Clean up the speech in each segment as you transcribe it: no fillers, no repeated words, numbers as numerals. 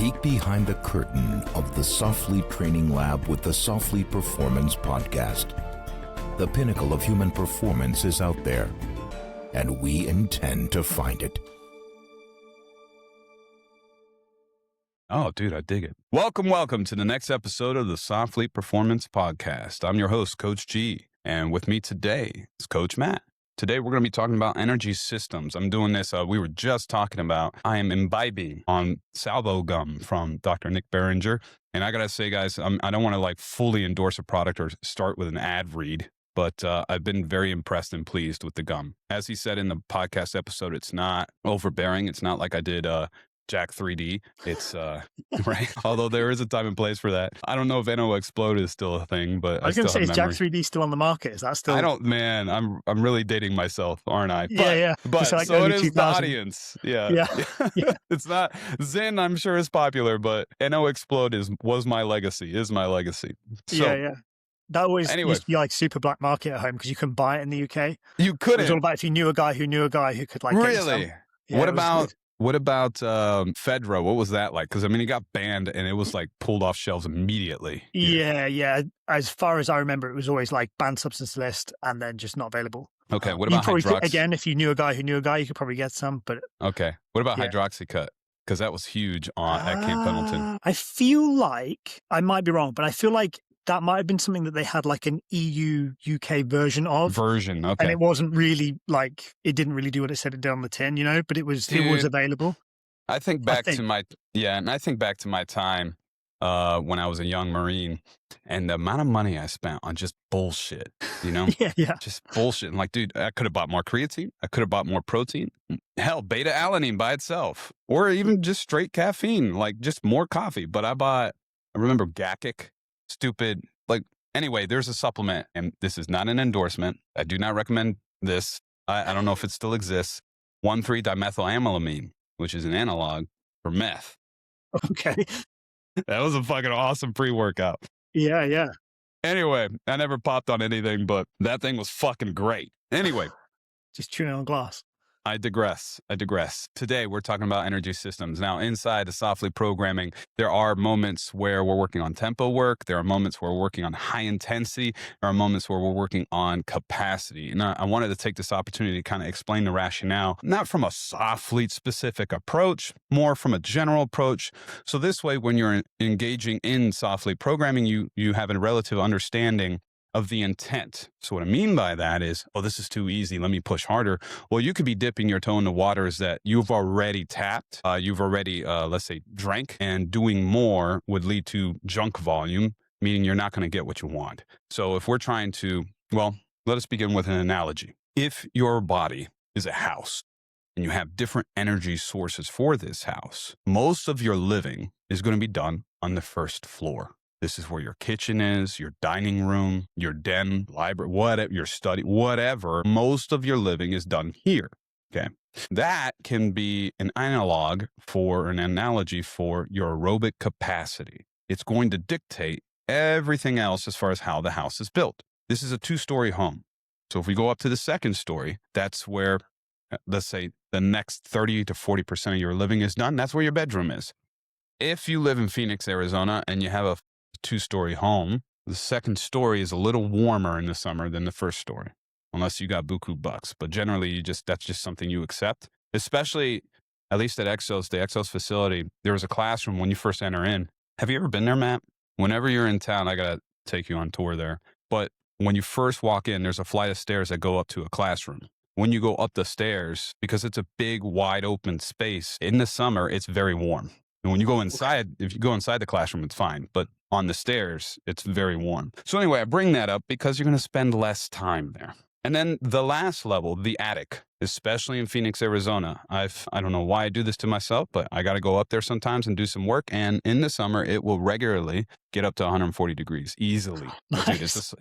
peek behind the curtain of the Softly Training Lab with the Softly Performance Podcast. The pinnacle of human performance is out there, and we intend to find it. Oh, dude, I dig it. Welcome to the next episode of the Softly Performance Podcast. I'm your host, Coach G, and with me today is Coach Matt. Today, we're going to be talking about energy systems. I'm doing this, we were just talking about, I am imbibing on Salvo Gum from Dr. Nick Behringer. And I got to say, guys, I don't want to fully endorse a product or start with an ad read, but I've been very impressed and pleased with the gum. As he said in the podcast episode, it's not overbearing. It's not like I did Jack 3D. It's right. Although there is a time and place for that. I don't know if NO Explode is still a thing, but I was going to say, is Jack 3D still on the market? Is that still? I don't, man. I'm really dating myself, aren't I? Yeah. But like so it is 2000. the audience. Yeah. It's not Zen. I'm sure is popular, but NO Explode is my legacy. So, yeah. That always anyway. used to be like super black market at home because you couldn't buy it in the UK. You couldn't. It was all about if you knew a guy who knew a guy who could like. Really? Yeah, What about Fedra? What was that like? Because, I mean, it got banned and it was like pulled off shelves immediately. Yeah. As far as I remember, it was always like banned substance list and then just not available. Okay. What about Hydrox? Again, if you knew a guy who knew a guy, you could probably get some. But okay. What about Hydroxycut? Because that was huge at Camp Pendleton. I feel like, I might be wrong, but I feel like that might have been something that they had like an EU UK version of. Okay. And it wasn't really like, it didn't really do what it said it did on the tin, but it was available. I think back to my time when I was a young Marine and the amount of money I spent on just bullshit, Yeah. Just bullshit. And like, dude, I could have bought more creatine. I could have bought more protein. Hell, beta alanine by itself, or even just straight caffeine, like just more coffee. But I remember Gakic. Stupid. Anyway, there's a supplement, and this is not an endorsement. I do not recommend this. I don't know if it still exists. 1,3-dimethylamylamine, which is an analog for meth. Okay. That was a fucking awesome pre-workout. Yeah. Anyway, I never popped on anything, but that thing was fucking great. Anyway. Just chewing on glass. I digress. Today, we're talking about energy systems. Now, inside the Softly programming, there are moments where we're working on tempo work. There are moments where we're working on high intensity. There are moments where we're working on capacity. And I wanted to take this opportunity to kind of explain the rationale, not from a Softly specific approach, more from a general approach. So this way, when you're engaging in Softly programming, you have a relative understanding of the intent. So what I mean by that is, this is too easy, let me push harder. Well, you could be dipping your toe in the waters that you've already tapped, you've already, let's say, drank, and doing more would lead to junk volume, meaning you're not going to get what you want. So if we're trying to, let us begin with an analogy. If your body is a house and you have different energy sources for this house, most of your living is going to be done on the first floor. This is where your kitchen is, your dining room, your den, library, whatever, your study, whatever. Most of your living is done here. Okay. That can be an analog for an analogy for your aerobic capacity. It's going to dictate everything else as far as how the house is built. This is a 2-story home. So if we go up to the second story, that's where, let's say, the next 30 to 40% of your living is done. That's where your bedroom is. If you live in Phoenix, Arizona, and you have a 2-story home, the second story is a little warmer in the summer than the first story, unless you got buku bucks. But generally, that's just something you accept. Especially, at least at the Exos facility, there was a classroom when you first enter in. Have you ever been there, Matt? Whenever you're in town, I gotta take you on tour there. But when you first walk in, there's a flight of stairs that go up to a classroom. When you go up the stairs, because it's a big, wide open space, in the summer, it's very warm. And when you go inside, if you go inside the classroom, it's fine. But on the stairs, it's very warm. So anyway, I bring that up because you're going to spend less time there. And then the last level, the attic, especially in Phoenix, Arizona. I don't know why I do this to myself, but I got to go up there sometimes and do some work. And in the summer, it will regularly get up to 140 degrees easily. Nice.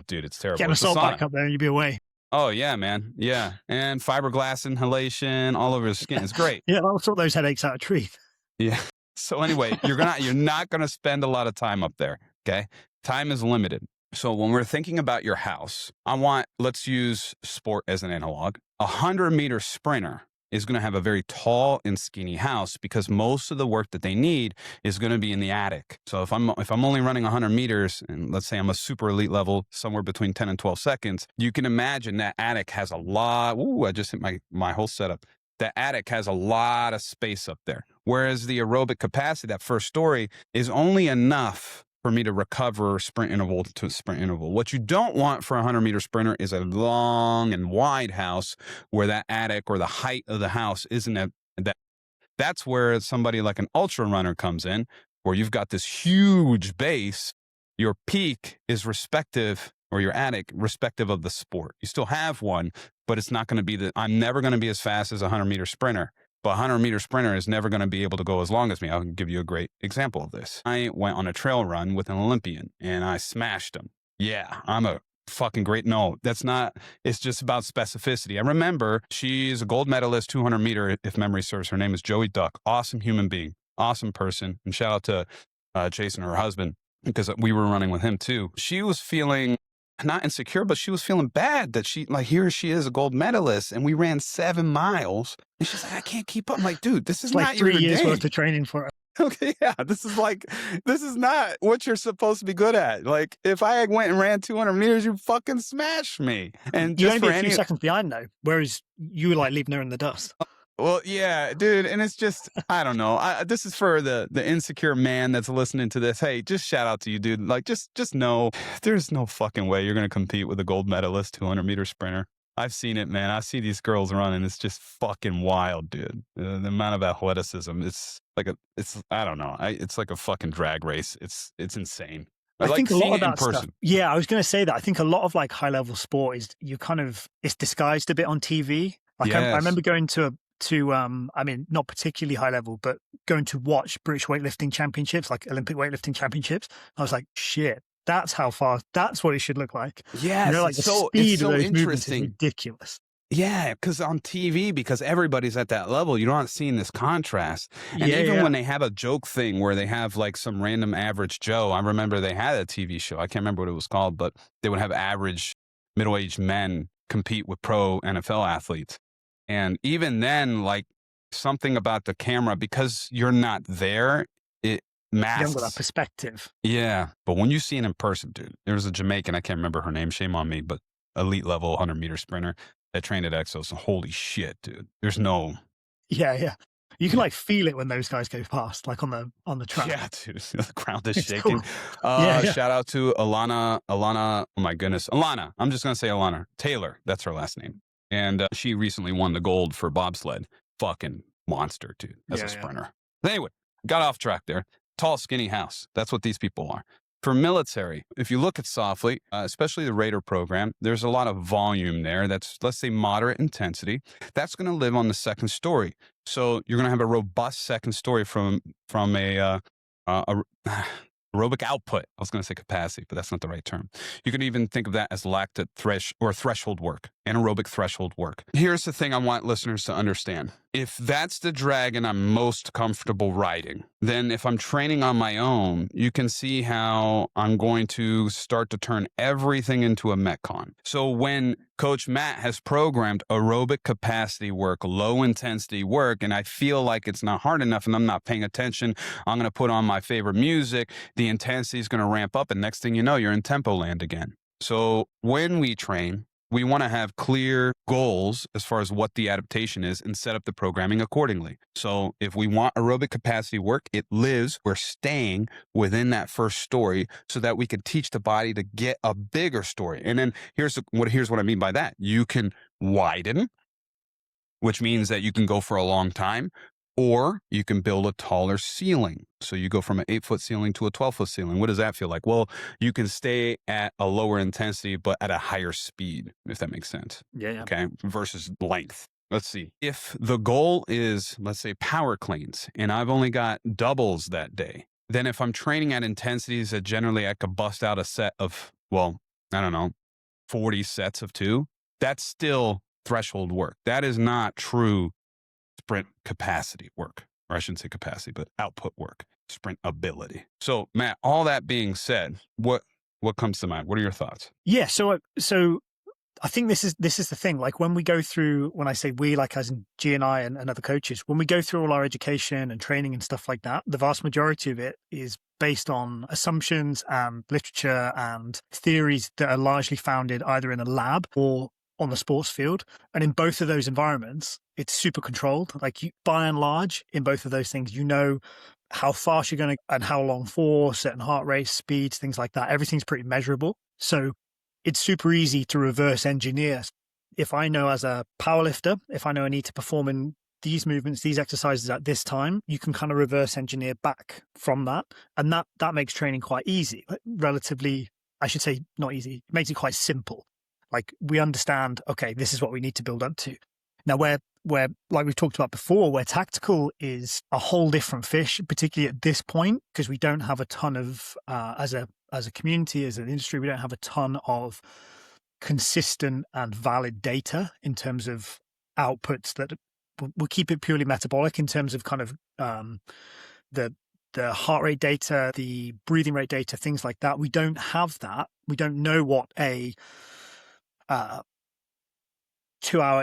Dude, it's terrible. Get an assault back up there and you'll be away. Oh, yeah, man. Yeah. And fiberglass inhalation all over the skin. It's great. Yeah, I'll sort those headaches out of tree. Yeah. So anyway, you're not going to spend a lot of time up there. Okay. Time is limited. So when we're thinking about your house, let's use sport as an analog. 100-meter sprinter is going to have a very tall and skinny house because most of the work that they need is going to be in the attic. So if I'm only running 100 meters and let's say I'm a super elite level somewhere between 10 and 12 seconds, you can imagine that attic has a lot. Ooh, I just hit my whole setup. The attic has a lot of space up there. Whereas the aerobic capacity, that first story, is only enough for me to recover sprint interval to sprint interval. What you don't want for a 100-meter sprinter is a long and wide house where that attic or the height of the house isn't that. That's where somebody like an ultra runner comes in, where you've got this huge base. Your peak is respective, or your attic respective of the sport. You still have one, but it's not going to be I'm never going to be as fast as a 100-meter sprinter. But a 100-meter sprinter is never going to be able to go as long as me. I'll give you a great example of this. I went on a trail run with an Olympian, and I smashed him. Yeah, I'm a fucking great. No, that's not. It's just about specificity. I remember she's a gold medalist, 200-meter, if memory serves. Her name is Joey Duck. Awesome human being. Awesome person. And shout out to Jason, her husband, because we were running with him too. She was feeling not insecure, but she was feeling bad that here she is, a gold medalist, and we ran 7 miles. And she's like, I can't keep up. I'm like, dude, this is like not 3 your years game. worth of training for it. Okay, yeah, this is not what you're supposed to be good at. Like, if I went and ran 200 meters, you fucking smashed me. And You just only for be a few any seconds behind though, whereas you were like leaving her in the dust. Well, yeah, dude. And it's just, I don't know. This is for the insecure man that's listening to this. Hey, just shout out to you, dude. Like, just know there's no fucking way you're going to compete with a gold medalist 200-meter sprinter. I've seen it, man. I see these girls running. It's just fucking wild, dude. The amount of athleticism. It's I don't know. It's like a fucking drag race. It's insane. I like think a lot of that person. stuff. Yeah, I was going to say that. I think a lot of like high level sport is it's disguised a bit on TV. Like I remember going to I mean, not particularly high level, but going to watch British weightlifting championships, like Olympic weightlifting championships. I was like, shit, that's how fast, that's what it should look like. Yes, like the speed of those movements is ridiculous. Yeah, because on TV, because everybody's at that level, you're not seeing this contrast. And even when they have a joke thing where they have like some random average Joe, I remember they had a TV show. I can't remember what it was called, but they would have average middle-aged men compete with pro NFL athletes. And even then, like something about the camera, because you're not there, it masks. You haven't got that perspective. Yeah. But when you see it in person, dude, there was a Jamaican, I can't remember her name, shame on me, but elite level 100-meter sprinter that trained at Exos. Holy shit, dude. There's no. Yeah. You can like feel it when those guys go past, like on the track. Yeah, dude. The ground is shaking. Cool. Shout out to Alana. Oh my goodness. Alana. I'm just going to say Alana. Taylor. That's her last name. And she recently won the gold for bobsled. Fucking monster, dude, as a sprinter. But anyway, got off track there. Tall, skinny house. That's what these people are. For military, if you look at Softly, especially the Raider program, there's a lot of volume there. That's, let's say, moderate intensity. That's going to live on the second story. So you're going to have a robust second story from a aerobic output. I was going to say capacity, but that's not the right term. You can even think of that as lactate threshold work, anaerobic threshold work. Here's the thing I want listeners to understand. If that's the dragon I'm most comfortable riding, then if I'm training on my own, you can see how I'm going to start to turn everything into a Metcon. So when Coach Matt has programmed aerobic capacity work, low intensity work, and I feel like it's not hard enough and I'm not paying attention, I'm going to put on my favorite music, the intensity is going to ramp up, and next thing you know, you're in tempo land again. So when we train, we want to have clear goals as far as what the adaptation is and set up the programming accordingly. So if we want aerobic capacity work, we're staying within that first story so that we can teach the body to get a bigger story. And then here's what I mean by that. You can widen, which means that you can go for a long time, or you can build a taller ceiling. So you go from an 8-foot ceiling to a 12-foot ceiling. What does that feel like? Well, you can stay at a lower intensity, but at a higher speed, if that makes sense. Yeah. Okay. Versus length. Let's see. If the goal is, let's say, power cleans, and I've only got doubles that day, then if I'm training at intensities that generally I could bust out a set of, 40 sets of 2, that's still threshold work. That is not true sprint capacity work, or I shouldn't say capacity, but output work, sprint ability. So Matt, all that being said, what comes to mind? What are your thoughts? Yeah. So I think this is the thing. Like when we go through, when I say we, like as in G and I and other coaches, when we go through all our education and training and stuff like that, the vast majority of it is based on assumptions and literature and theories that are largely founded either in a lab or on the sports field. And in both of those environments, it's super controlled. Like you, by and large, in both of those things, you know how fast you're going to and how long for, certain heart rate, speeds, things like that. Everything's pretty measurable. So it's super easy to reverse engineer. If I know as a powerlifter, if I know I need to perform in these movements, these exercises at this time, you can kind of reverse engineer back from that. And that makes training quite easy, relatively, I should say not easy. It makes it quite simple. Like we understand, okay, this is what we need to build up to. Now where like we've talked about before, where tactical is a whole different fish, particularly at this point, because we don't have a ton of, as a community, as an industry, we don't have a ton of consistent and valid data in terms of outputs that we'll keep it purely metabolic in terms of kind of the heart rate data, the breathing rate data, things like that. We don't have that. We don't know what a 2-hour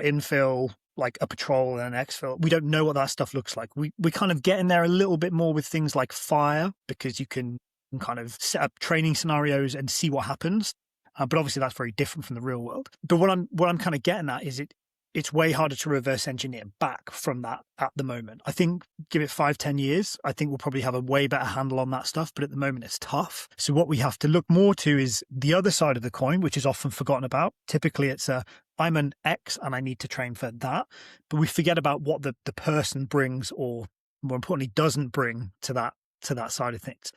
infill, like a patrol and an exfil. We don't know what that stuff looks like. We kind of get in there a little bit more with things like fire, because you can kind of set up training scenarios and see what happens. But obviously that's very different from the real world. But what I'm kind of getting at is it's way harder to reverse engineer back from that at the moment. I think give it 5-10 years, I think we'll probably have a way better handle on that stuff. But at the moment it's tough. So what we have to look more to is the other side of the coin, which is often forgotten about. Typically it's I'm an X and I need to train for that. But we forget about what the person brings, or more importantly, doesn't bring to that side of things.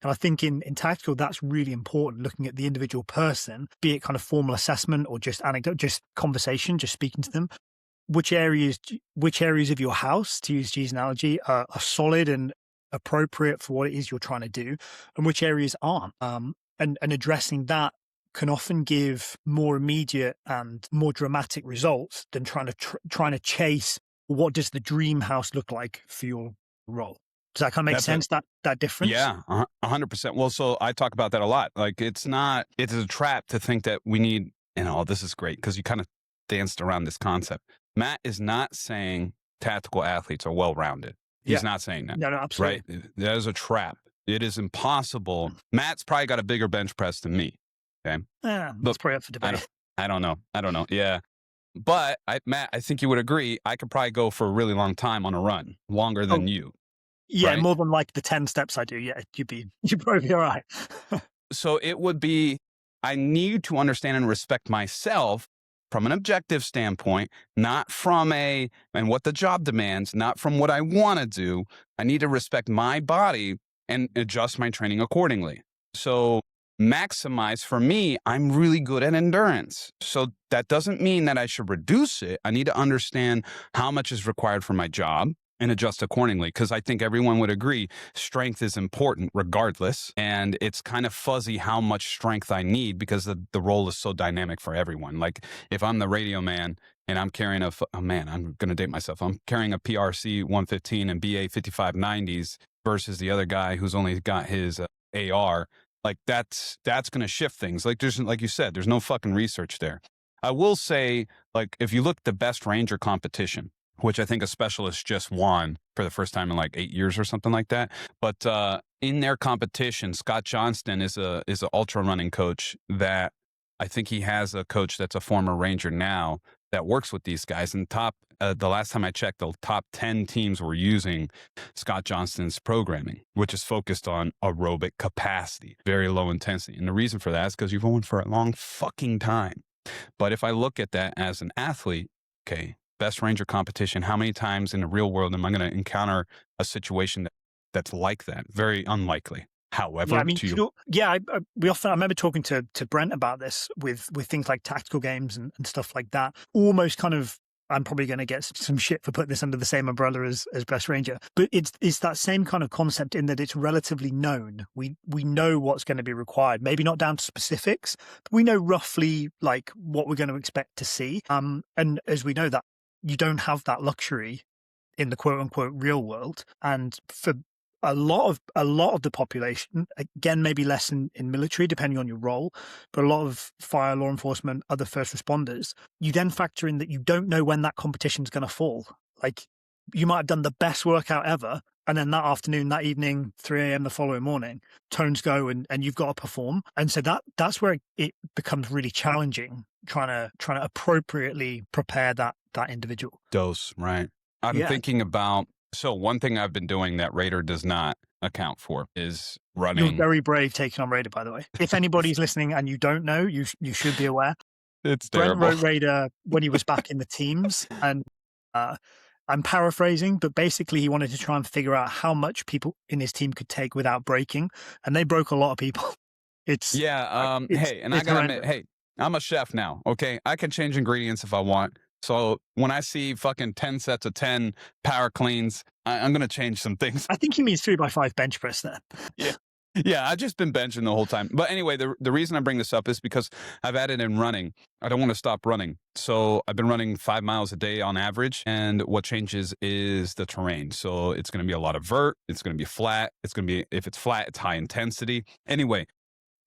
And I think in tactical, that's really important, looking at the individual person, be it kind of formal assessment or just anecdote, just conversation, just speaking to them. Which areas of your house, to use G's analogy, are solid and appropriate for what it is you're trying to do, and which areas aren't. And addressing that can often give more immediate and more dramatic results than trying to chase what does the dream house look like for your role. Does that kind of make sense, that difference? Yeah, 100%. Well, so I talk about that a lot. Like it's a trap to think that we need, this is great because you kind of danced around this concept. Matt is not saying tactical athletes are well-rounded. He's not saying that. No, absolutely. Right? That is a trap. It is impossible. Matt's probably got a bigger bench press than me. Okay. That's probably up for debate. I don't know. Yeah. But Matt, I think you would agree, I could probably go for a really long time on a run, longer than you. Yeah, right? More than like the 10 steps I do. Yeah, you'd probably be all right. So it would be, I need to understand and respect myself from an objective standpoint, not from and what the job demands, not from what I want to do. I need to respect my body and adjust my training accordingly. So maximize, for me, I'm really good at endurance. So that doesn't mean that I should reduce it. I need to understand how much is required for my job and adjust accordingly, because I think everyone would agree strength is important regardless, and it's kind of fuzzy how much strength I need because the role is so dynamic for everyone. Like if I'm the radio man and I'm carrying I'm going to date myself. I'm carrying a PRC 115 and BA 5590s versus the other guy who's only got his AR. Like that's going to shift things. Like you said, there's no fucking research there. I will say, like, if you look at the best ranger competition, which I think a specialist just won for the first time in like 8 years or something like that. But in their competition, Scott Johnston is an ultra running coach that I think he has a coach that's a former ranger now that works with these guys. And the last time I checked, the top 10 teams were using Scott Johnston's programming, which is focused on aerobic capacity, very low intensity. And the reason for that is because you've owned for a long fucking time. But if I look at that as an athlete, okay, best ranger competition, how many times in the real world am I going to encounter a situation that's like that? Very unlikely. However, I remember talking to Brent about this with things like tactical games and stuff like that. Almost kind of, I'm probably going to get some shit for putting this under the same umbrella as Best Ranger, but it's that same kind of concept in that it's relatively known. We know what's going to be required, maybe not down to specifics, but we know roughly like what we're going to expect to see. And as we know that you don't have that luxury in the quote unquote real world. And for a lot of the population, again, maybe less in military, depending on your role, but a lot of fire, law enforcement, other first responders, you then factor in that you don't know when that competition's going to fall. Like, you might have done the best workout ever, and then that afternoon, that evening, 3 a.m. the following morning, tones go and you've got to perform. And so that's where it becomes really challenging, trying to appropriately prepare that individual. Dose, right. I'm thinking about, so one thing I've been doing that Raider does not account for is running. You're very brave taking on Raider, by the way. If anybody's listening and you don't know, you should be aware. It's Brent terrible. wrote Raider when he was back in the teams, and I'm paraphrasing, but basically he wanted to try and figure out how much people in his team could take without breaking, and they broke a lot of people. Hey, and I gotta admit, hey, I'm a chef now, okay? I can change ingredients if I want. So when I see fucking 10 sets of 10 power cleans, I'm going to change some things. I think he means 3x5 bench press there. Yeah, I've just been benching the whole time. But anyway, the reason I bring this up is because I've added in running. I don't want to stop running. So I've been running 5 miles a day on average. And what changes is the terrain. So it's going to be a lot of vert. It's going to be flat. It's going to be, if it's flat, it's high intensity. Anyway,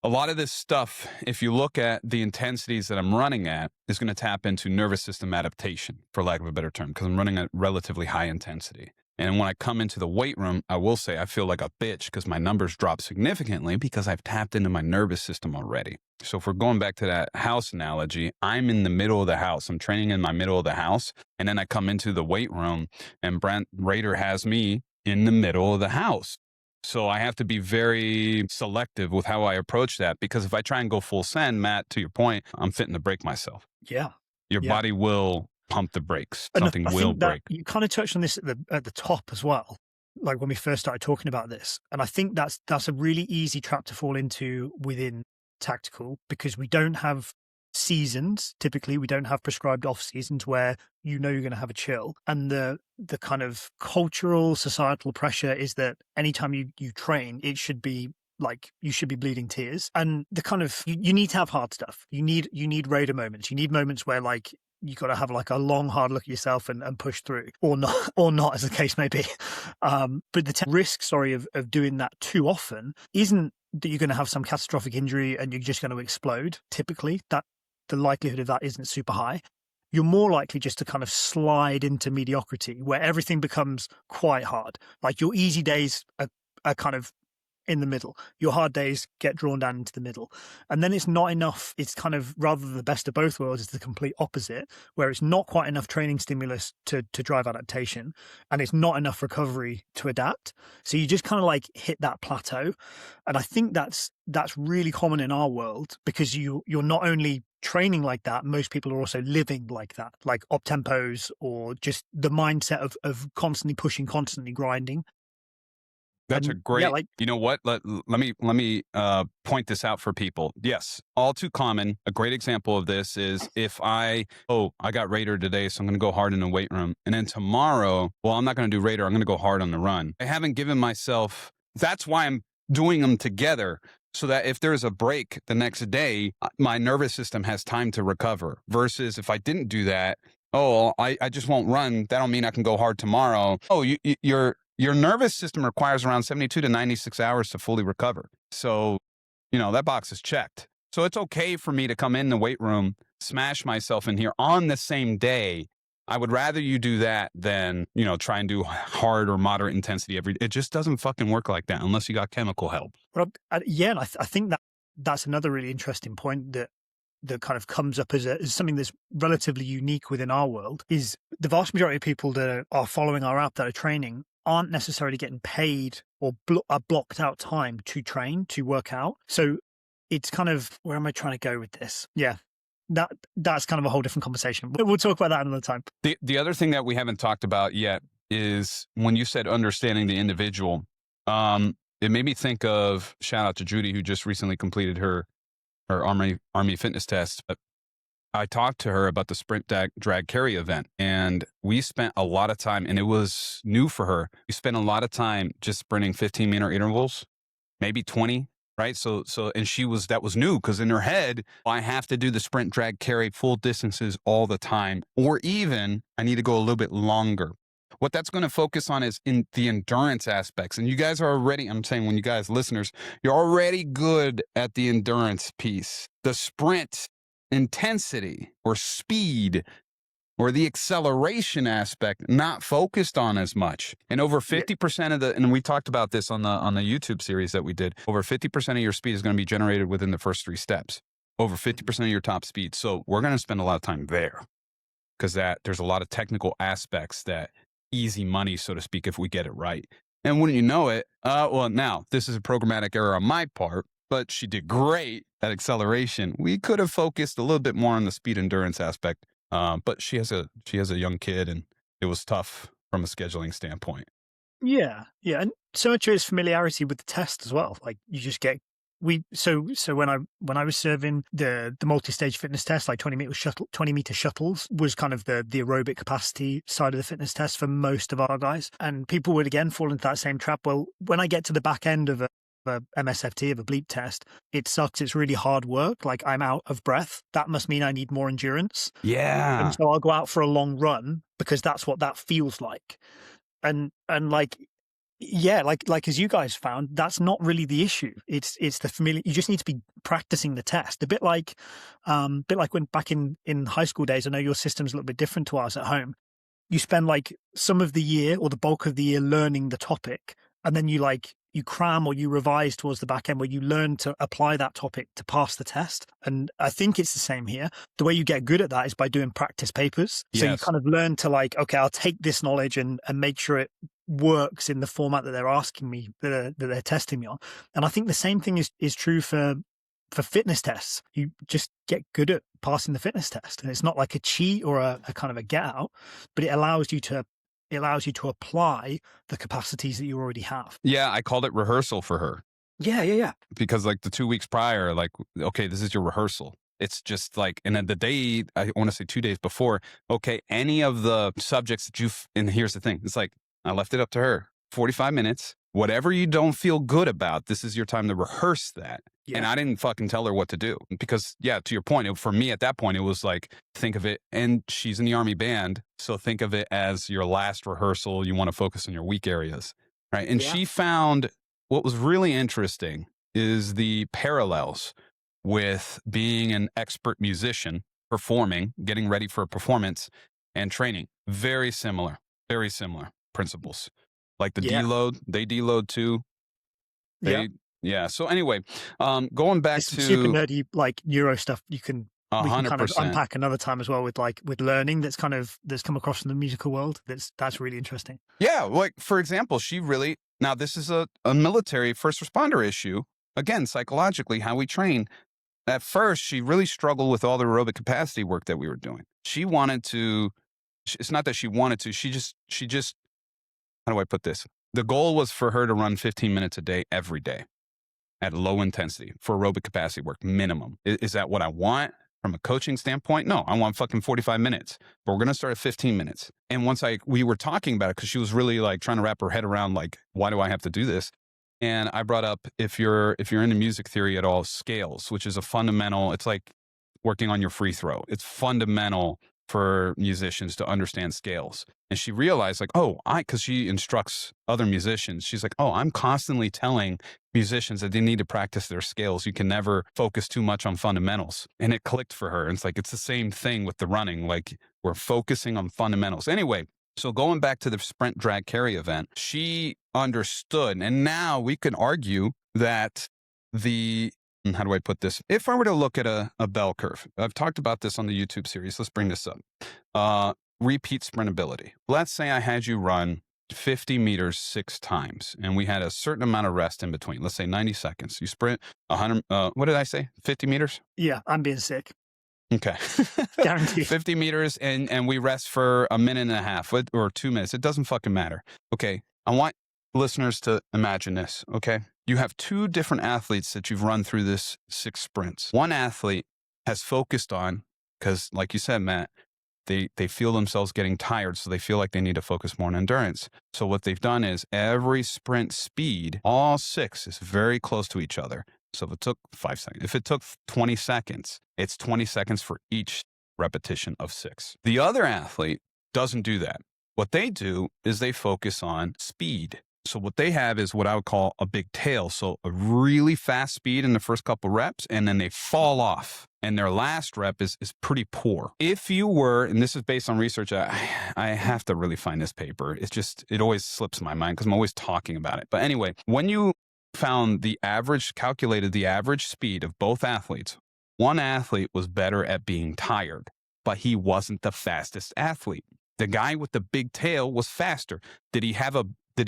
a lot of this stuff, if you look at the intensities that I'm running at, is going to tap into nervous system adaptation, for lack of a better term, because I'm running at relatively high intensity. And when I come into the weight room, I will say I feel like a bitch because my numbers drop significantly because I've tapped into my nervous system already. So if we're going back to that house analogy, I'm in the middle of the house. I'm training in my middle of the house. And then I come into the weight room and Brent Raider has me in the middle of the house. So I have to be very selective with how I approach that, because if I try and go full send, Matt, to your point, I'm fitting to break myself. Yeah. Your body will pump the brakes. Something will break. You kind of touched on this at the top as well, like when we first started talking about this. And I think that's a really easy trap to fall into within tactical, because we don't have seasons. Typically, we don't have prescribed off seasons where you're going to have a chill. And the kind of cultural, societal pressure is that anytime you train, it should be like you should be bleeding tears. And the kind of you need to have hard stuff. You need Raider moments. You need moments where like you got to have like a long, hard look at yourself and push through, or not, as the case may be. But the risk, of doing that too often isn't that you're going to have some catastrophic injury and you're just going to explode. Typically, that the likelihood of that isn't super high. You're more likely just to kind of slide into mediocrity where everything becomes quite hard. Like your easy days are kind of in the middle. Your hard days get drawn down into the middle. And then it's not enough. It's kind of, rather than the best of both worlds, it's the complete opposite, where it's not quite enough training stimulus to drive adaptation, and it's not enough recovery to adapt. So you just kind of like hit that plateau. And I think that's really common in our world, because you're not only training like that, most people are also living like that, like op tempos, or just the mindset of constantly pushing, constantly grinding. That's a great, you know what? Let me point this out for people. Yes, all too common. A great example of this is if I got Raider today, so I'm going to go hard in the weight room. And then tomorrow, I'm not going to do Raider. I'm going to go hard on the run. I haven't given myself, that's why I'm doing them together, so that if there's a break the next day, my nervous system has time to recover. Versus if I didn't do that, I just won't run. That don't mean I can go hard tomorrow. Your nervous system requires around 72 to 96 hours to fully recover. So, that box is checked. So it's okay for me to come in the weight room, smash myself in here on the same day. I would rather you do that than, try and do hard or moderate intensity every day. It just doesn't fucking work like that unless you got chemical help. Well, and I think that's another really interesting point that kind of comes up as something that's relatively unique within our world, is the vast majority of people that are following our app, that are training, aren't necessarily getting paid or a blocked out time to train, to work out. So it's kind of, where am I trying to go with this? Yeah, that's kind of a whole different conversation. We'll talk about that another time. The other thing that we haven't talked about yet is when you said understanding the individual, it made me think of, shout out to Judy, who just recently completed her Army fitness test. I talked to her about the sprint drag carry event, and we spent a lot of time, and it was new for her. We spent a lot of time just sprinting 15-minute intervals, maybe 20, right? So, and that was new, because in her head, I have to do the sprint drag carry full distances all the time, or even I need to go a little bit longer. What that's going to focus on is in the endurance aspects. And you guys are already, I'm saying when you guys, listeners, you're already good at the endurance piece. The sprint intensity or speed or the acceleration aspect, not focused on as much. And over 50% of and we talked about this on the YouTube series that we did, over 50% of your speed is going to be generated within the first 3 steps, over 50% of your top speed. So we're going to spend a lot of time there because there's a lot of technical aspects that easy money, so to speak, if we get it right. And wouldn't you know it, well, now this is a programmatic error on my part, but she did great at acceleration. We could have focused a little bit more on the speed endurance aspect. But she has a young kid, and it was tough from a scheduling standpoint. Yeah, and so much of it is familiarity with the test as well. Like you just get so when I was serving the multi-stage fitness test, like 20-meter shuttles was kind of the aerobic capacity side of the fitness test for most of our guys, and people would again fall into that same trap. Well, when I get to the back end of a MSFT, of a bleep test, it sucks. It's really hard work. Like I'm out of breath. That must mean I need more endurance. Yeah. And so I'll go out for a long run because that's what that feels like. And like, yeah, like as you guys found, that's not really the issue. It's the familiar. You just need to be practicing the test. A bit like when back in high school days, I know your system's a little bit different to ours at home. You spend like some of the year or the bulk of the year learning the topic, and then you cram or you revise towards the back end where you learn to apply that topic to pass the test. And I think it's the same here. The way you get good at that is by doing practice papers. So you kind of learn to like, okay, I'll take this knowledge and make sure it works in the format that they're asking me, that they're testing me on. And I think the same thing is true for fitness tests. You just get good at passing the fitness test. And it's not like a cheat or a kind of a get out, but it allows you to apply the capacities that you already have. Yeah, I called it rehearsal for her. Yeah. Because like the 2 weeks prior, like, okay, this is your rehearsal. It's just like, and then the day, I want to say 2 days before, okay, any of the subjects that and here's the thing, it's like, I left it up to her. 45 minutes, whatever you don't feel good about, this is your time to rehearse that. Yeah. And I didn't fucking tell her what to do because, yeah, to your point, for me at that point, it was like, think of it, and she's in the Army band, so think of it as your last rehearsal. You want to focus on your weak areas, right? And she found what was really interesting is the parallels with being an expert musician, performing, getting ready for a performance, and training. Very similar principles. Like the deload, they deload too. Yeah. So anyway, going back to super nerdy like neuro stuff, we can kind of 100%. unpack another time as well with learning that's come across in the musical world. That's really interesting. Yeah, like for example, now this is a military first responder issue. Again, psychologically, how we train. At first, she really struggled with all the aerobic capacity work that we were doing. She wanted to. It's not that she wanted to. She just. How do I put this? The goal was for her to run 15 minutes a day every day at low intensity for aerobic capacity work, minimum. Is that what I want from a coaching standpoint? No, I want fucking 45 minutes, but we're going to start at 15 minutes. And once we were talking about it, because she was really like trying to wrap her head around like, why do I have to do this? And I brought up, if you're into music theory at all, scales, which is a fundamental, it's like working on your free throw. It's fundamental for musicians to understand scales. And she realized like, because she instructs other musicians, she's like, I'm constantly telling musicians that they need to practice their scales. You can never focus too much on fundamentals. And it clicked for her. And it's like, it's the same thing with the running. Like we're focusing on fundamentals. Anyway, so going back to the sprint drag carry event, she understood. And now we can argue that how do I put this? If I were to look at a bell curve, I've talked about this on the YouTube series. Let's bring this up. Repeat sprintability. Let's say I had you run 50 meters 6 times and we had a certain amount of rest in between. Let's say 90 seconds. You sprint 100, what did I say? 50 meters? Yeah, I'm being sick. Okay. Guaranteed. 50 meters and we rest for a minute and a half or 2 minutes. It doesn't fucking matter. Okay. I want listeners to imagine this. Okay. You have 2 different athletes that you've run through this 6 sprints. One athlete has focused on, because like you said, Matt, they feel themselves getting tired, so they feel like they need to focus more on endurance. So what they've done is every sprint speed, all 6 is very close to each other. So if it took 5 seconds, if it took 20 seconds, it's 20 seconds for each repetition of 6. The other athlete doesn't do that. What they do is they focus on speed. So what they have is what I would call a big tail. So a really fast speed in the first couple reps, and then they fall off. And their last rep is pretty poor. If you were, and this is based on research, I have to really find this paper. It always slips my mind because I'm always talking about it. But anyway, when you calculated the average speed of both athletes, one athlete was better at being tired, but he wasn't the fastest athlete. The guy with the big tail was faster. Did he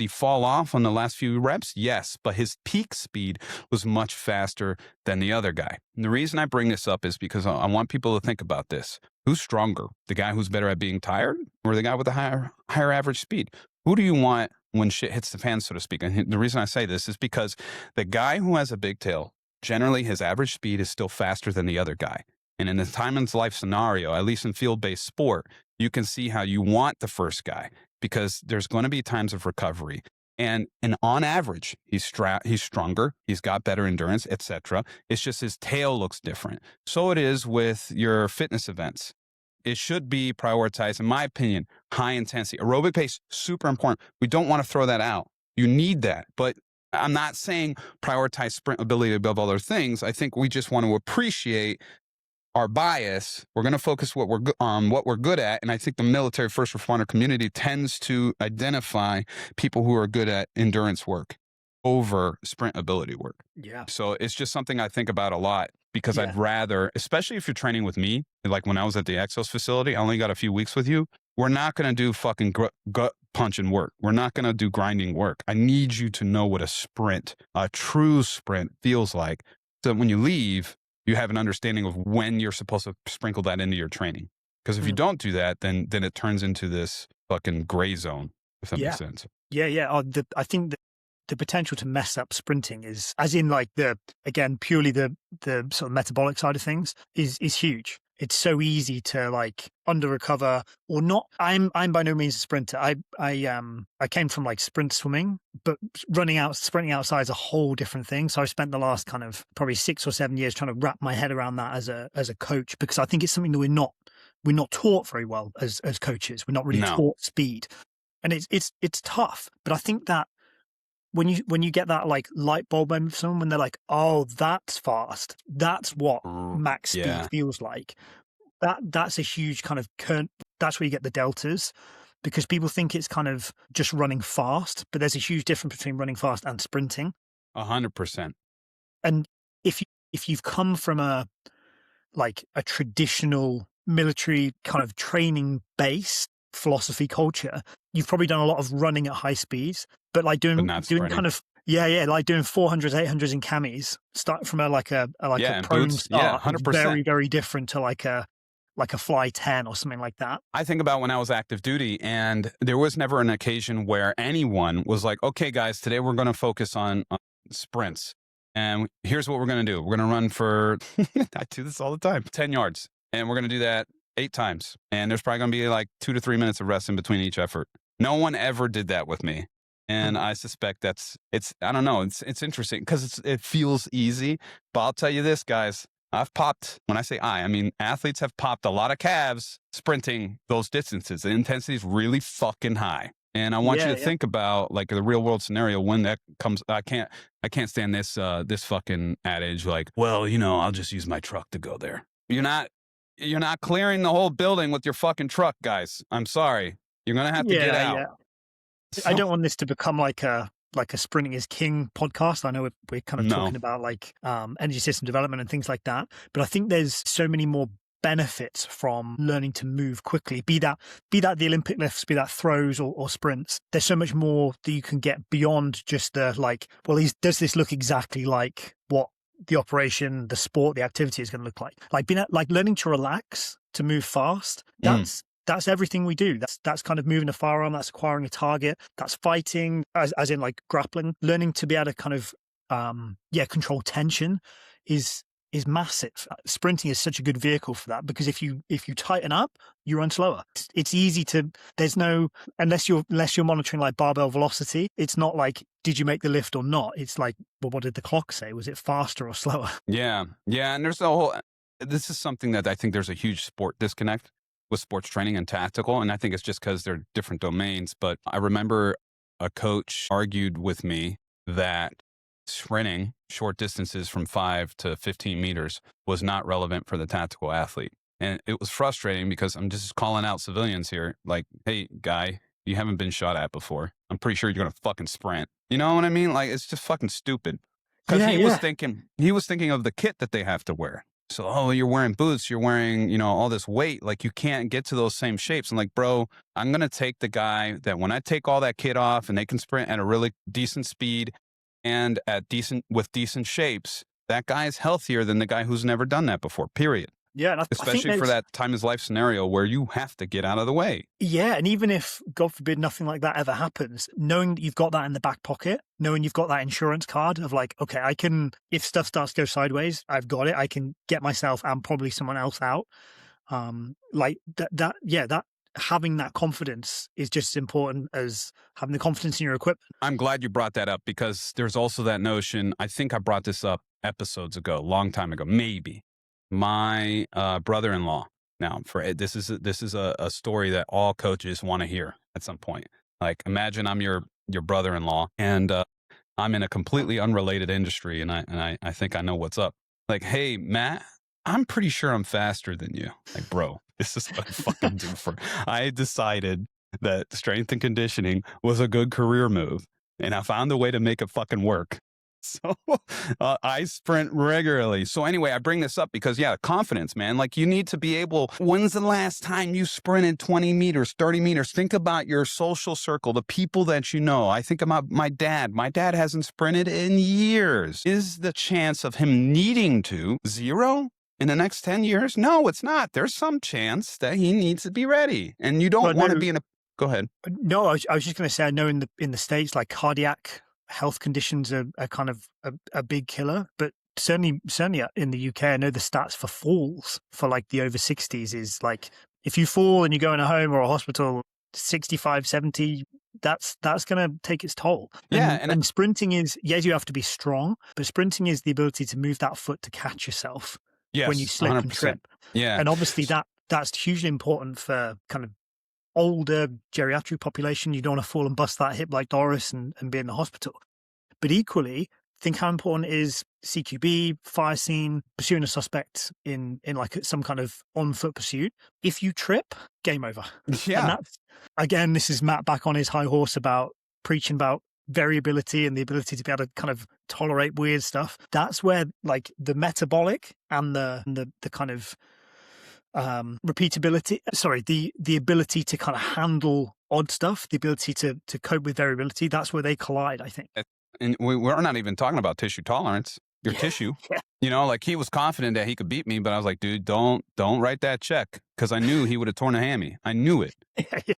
fall off on the last few reps? Yes, but his peak speed was much faster than the other guy. And the reason I bring this up is because I want people to think about this. Who's stronger? The guy who's better at being tired or the guy with a higher average speed? Who do you want when shit hits the fan, so to speak? And the reason I say this is because the guy who has a big tail, generally his average speed is still faster than the other guy. And in a time in life scenario, at least in field-based sport, you can see how you want the first guy because there's going to be times of recovery. And on average, he's stronger, he's got better endurance, etc. It's just his tail looks different. So it is with your fitness events. It should be prioritized, in my opinion, high intensity. Aerobic pace, super important. We don't want to throw that out. You need that. But I'm not saying prioritize sprint ability above other things. I think we just want to appreciate our bias. We're going to focus what we're good at. And I think the military first responder community tends to identify people who are good at endurance work over sprint ability work. Yeah. So it's just something I think about a lot because I'd rather, especially if you're training with me, like when I was at the Exos facility, I only got a few weeks with you. We're not going to do fucking gut punching work. We're not going to do grinding work. I need you to know what a true sprint feels like. So when you leave, you have an understanding of when you're supposed to sprinkle that into your training. Because if you don't do that, then it turns into this fucking gray zone, if that makes sense. Yeah. I think the potential to mess up sprinting is, as in like purely the sort of metabolic side of things is huge. It's so easy to like under recover or not. I'm by no means a sprinter. I came from like sprint swimming, but sprinting outside is a whole different thing. So I spent the last kind of probably 6 or 7 years trying to wrap my head around that as a coach, because I think it's something that we're not taught very well as coaches. We're not really taught speed, and it's tough. But I think that when you get that like light bulb moment of someone when they're like, oh, that's fast, that's what max speed feels like, that's a huge kind of that's where you get the deltas, because people think it's kind of just running fast, but there's a huge difference between running fast and sprinting. 100%. And if you've come from a traditional military kind of training base philosophy culture, you've probably done a lot of running at high speeds, but like doing kind of like doing 400s, 800s in camis, start from a prone start, 100%. Very, very different to like a fly 10 or something like that. I think about when I was active duty, and there was never an occasion where anyone was like, okay, guys, today we're going to focus on sprints. And here's what we're going to do. We're going to run for, I do this all the time, 10 yards. And we're going to do that 8 times. And there's probably going to be like 2 to 3 minutes of rest in between each effort. No one ever did that with me. And I suspect I don't know, it's interesting because it feels easy. But I'll tell you this, guys, I've popped, when I say I mean athletes have popped a lot of calves sprinting those distances. The intensity is really fucking high. And I want you to think about like the real world scenario when that comes. I can't stand this fucking adage like, well, I'll just use my truck to go there. You're not clearing the whole building with your fucking truck, guys. I'm sorry. You're going to have to get out. Yeah. So, I don't want this to become like a sprinting is king podcast. I know we're kind of talking about like energy system development and things like that, but I think there's so many more benefits from learning to move quickly, be that the Olympic lifts, be that throws or sprints. There's so much more that you can get beyond just the like, well, does this look exactly like what the operation, the sport, the activity is going to look like? Like learning to relax, to move fast. That's everything we do. That's kind of moving a firearm. That's acquiring a target. That's fighting, as in like grappling. Learning to be able to kind of control tension is massive. Sprinting is such a good vehicle for that, because if you tighten up, you run slower. It's easy to. There's no, unless you're monitoring like barbell velocity. It's not like, did you make the lift or not? It's like, well, what did the clock say? Was it faster or slower? Yeah, and there's this is something that I think there's a huge sport disconnect. with sports training and tactical. And I think it's just because they're different domains. But I remember a coach argued with me that sprinting short distances from 5 to 15 meters was not relevant for the tactical athlete. And it was frustrating because I'm just calling out civilians here. Like, hey, guy, you haven't been shot at before. I'm pretty sure you're going to fucking sprint. You know what I mean? Like, it's just fucking stupid. Because he was thinking of the kit that they have to wear. So, oh, you're wearing boots, you're wearing, you know, all this weight. Like, you can't get to those same shapes. I'm like, bro, I'm going to take the guy that when I take all that kit off and they can sprint at a really decent speed and with decent shapes, that guy is healthier than the guy who's never done that before, period. Yeah, and especially for that time is life scenario where you have to get out of the way. Yeah, and even if, God forbid, nothing like that ever happens, knowing that you've got that in the back pocket, knowing you've got that insurance card of like, okay, I can, if stuff starts to go sideways, I've got it. I can get myself and probably someone else out. Like that having that confidence is just as important as having the confidence in your equipment. I'm glad you brought that up because there's also that notion. I think I brought this up episodes ago, a long time ago, maybe. My brother-in-law. Now, this is a story that all coaches want to hear at some point. Like, imagine I'm your brother-in-law, and I'm in a completely unrelated industry, and I think I know what's up. Like, hey, Matt, I'm pretty sure I'm faster than you. Like, bro, this is what I fucking do for. I decided that strength and conditioning was a good career move, and I found a way to make it fucking work. So I sprint regularly. So anyway, I bring this up because, yeah, confidence, man. Like, you need to be able, when's the last time you sprinted 20 meters, 30 meters? Think about your social circle, the people that you know. I think about my dad. My dad hasn't sprinted in years. Is the chance of him needing to zero in the next 10 years? No, it's not. There's some chance that he needs to be ready. And you don't want to be in a, go ahead. No, I was just going to say, I know in the States, like cardiac health conditions are kind of a big killer, but certainly in the UK, I know the stats for falls for like the over 60s is like, if you fall and you go in a home or a hospital, 65, 70, that's going to take its toll. And sprinting is, yes, you have to be strong, but sprinting is the ability to move that foot to catch yourself when you slip 100%. And trip. Yeah. And obviously that's hugely important for kind of older geriatric population. You don't want to fall and bust that hip like Doris and be in the hospital. But equally, think how important is CQB, fire scene, pursuing a suspect in like some kind of on-foot pursuit. If you trip, game over. Yeah. And that's, again, this is Matt back on his high horse about preaching about variability and the ability to be able to kind of tolerate weird stuff. That's where like the metabolic and the kind of repeatability, the ability to kind of handle odd stuff, the ability to cope with variability, that's where they collide, I think. And we're not even talking about tissue tolerance, your tissue. Yeah. You know, like he was confident that he could beat me, but I was like, dude, don't write that check, because I knew he would have torn a hammy. I knew it. Yeah.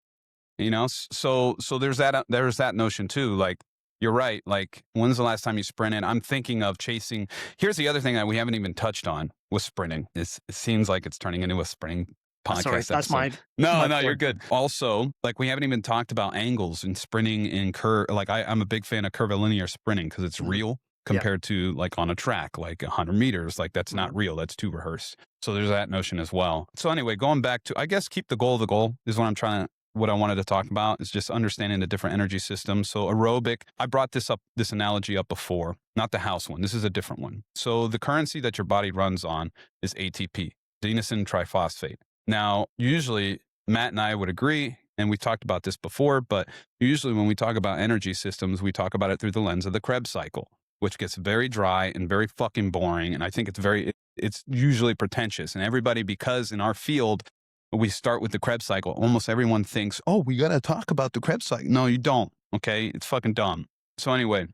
You know, so there's that notion too. Like, you're right. Like, when's the last time you sprinted? I'm thinking of chasing. Here's the other thing that we haven't even touched on with sprinting. It seems like it's turning into a sprinting podcast. Sorry, that's my No, you're good. Also, like, we haven't even talked about angles and sprinting in curve. Like, I'm a big fan of curvilinear sprinting because it's real compared to like on a track, like 100 meters. Like, that's not real. That's too rehearsed. So there's that notion as well. So anyway, going back to, I guess, keep the goal is what I wanted to talk about is just understanding the different energy systems. So aerobic, I brought this analogy up before, not the house one. This is a different one. So the currency that your body runs on is ATP, adenosine triphosphate. Now, usually Matt and I would agree, and we talked about this before, but usually when we talk about energy systems, we talk about it through the lens of the Krebs cycle, which gets very dry and very fucking boring. And I think it's usually pretentious. And everybody, because in our field, we start with the Krebs cycle, almost everyone thinks, oh, we got to talk about the Krebs cycle. No, you don't. Okay. It's fucking dumb. So anyway,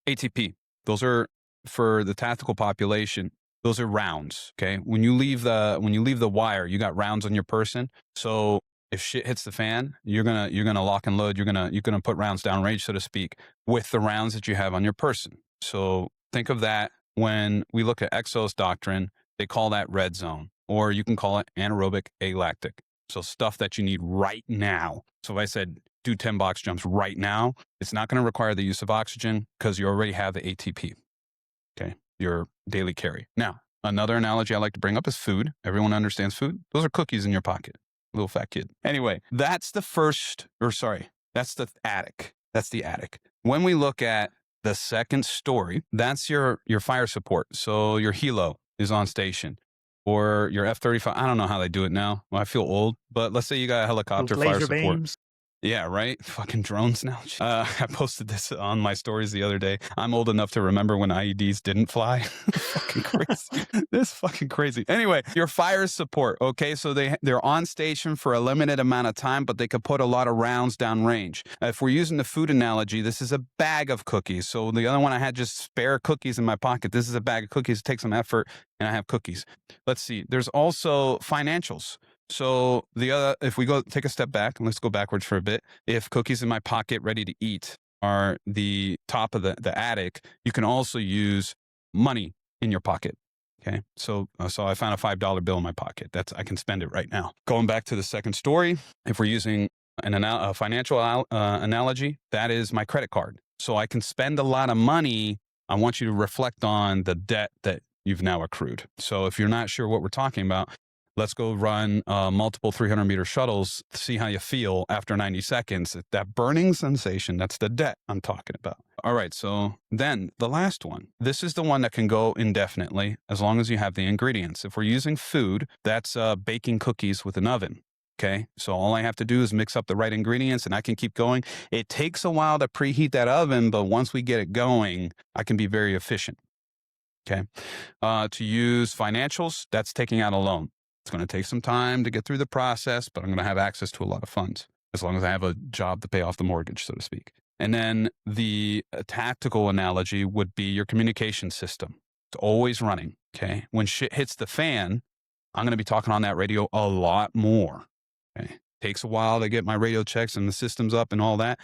ATP, those are for the tactical population. Those are rounds. Okay. When you leave the wire, you got rounds on your person. So if shit hits the fan, you're going to lock and load. You're going to put rounds downrange, so to speak, with the rounds that you have on your person. So think of that when we look at Exos doctrine, they call that red zone. Or you can call it anaerobic alactic. So stuff that you need right now. So if I said, do 10 box jumps right now, it's not going to require the use of oxygen because you already have the ATP. Okay. Your daily carry. Now, Another analogy I like to bring up is food. Everyone understands food. Those are cookies in your pocket. Little fat kid. Anyway, that's the attic. That's the attic. When we look at the second story, that's your fire support. So your helo is on station, or your F-35. I don't know how they do it now. Well, I feel old, but let's say you got a helicopter fire support. Beams. Yeah, right? Fucking drones now. I posted this on my stories the other day. I'm old enough to remember when IEDs didn't fly. Fucking crazy. This is fucking crazy. Anyway, your fire support, okay? So they're on station for a limited amount of time, but they could put a lot of rounds downrange. If we're using the food analogy, this is a bag of cookies. So the other one I had just spare cookies in my pocket. This is a bag of cookies. It takes some effort, and I have cookies. Let's see. There's also financials. So if we go take a step back, and let's go backwards for a bit. If cookies in my pocket ready to eat are the top of the attic, you can also use money in your pocket. Okay. So I found a $5 bill in my pocket. I can spend it right now. Going back to the second story, if we're using a financial analogy, that is my credit card. So I can spend a lot of money. I want you to reflect on the debt that you've now accrued. So if you're not sure what we're talking about, let's go run multiple 300-meter shuttles, see how you feel after 90 seconds. That burning sensation, that's the debt I'm talking about. All right, so then the last one. This is the one that can go indefinitely as long as you have the ingredients. If we're using food, that's baking cookies with an oven. Okay, so all I have to do is mix up the right ingredients and I can keep going. It takes a while to preheat that oven, but once we get it going, I can be very efficient. Okay, to use financials, that's taking out a loan. It's going to take some time to get through the process, but I'm going to have access to a lot of funds as long as I have a job to pay off the mortgage, so to speak. And then the tactical analogy would be your communication system. It's always running, okay? When shit hits the fan, I'm going to be talking on that radio a lot more, okay? Takes a while to get my radio checks and the systems up and all that.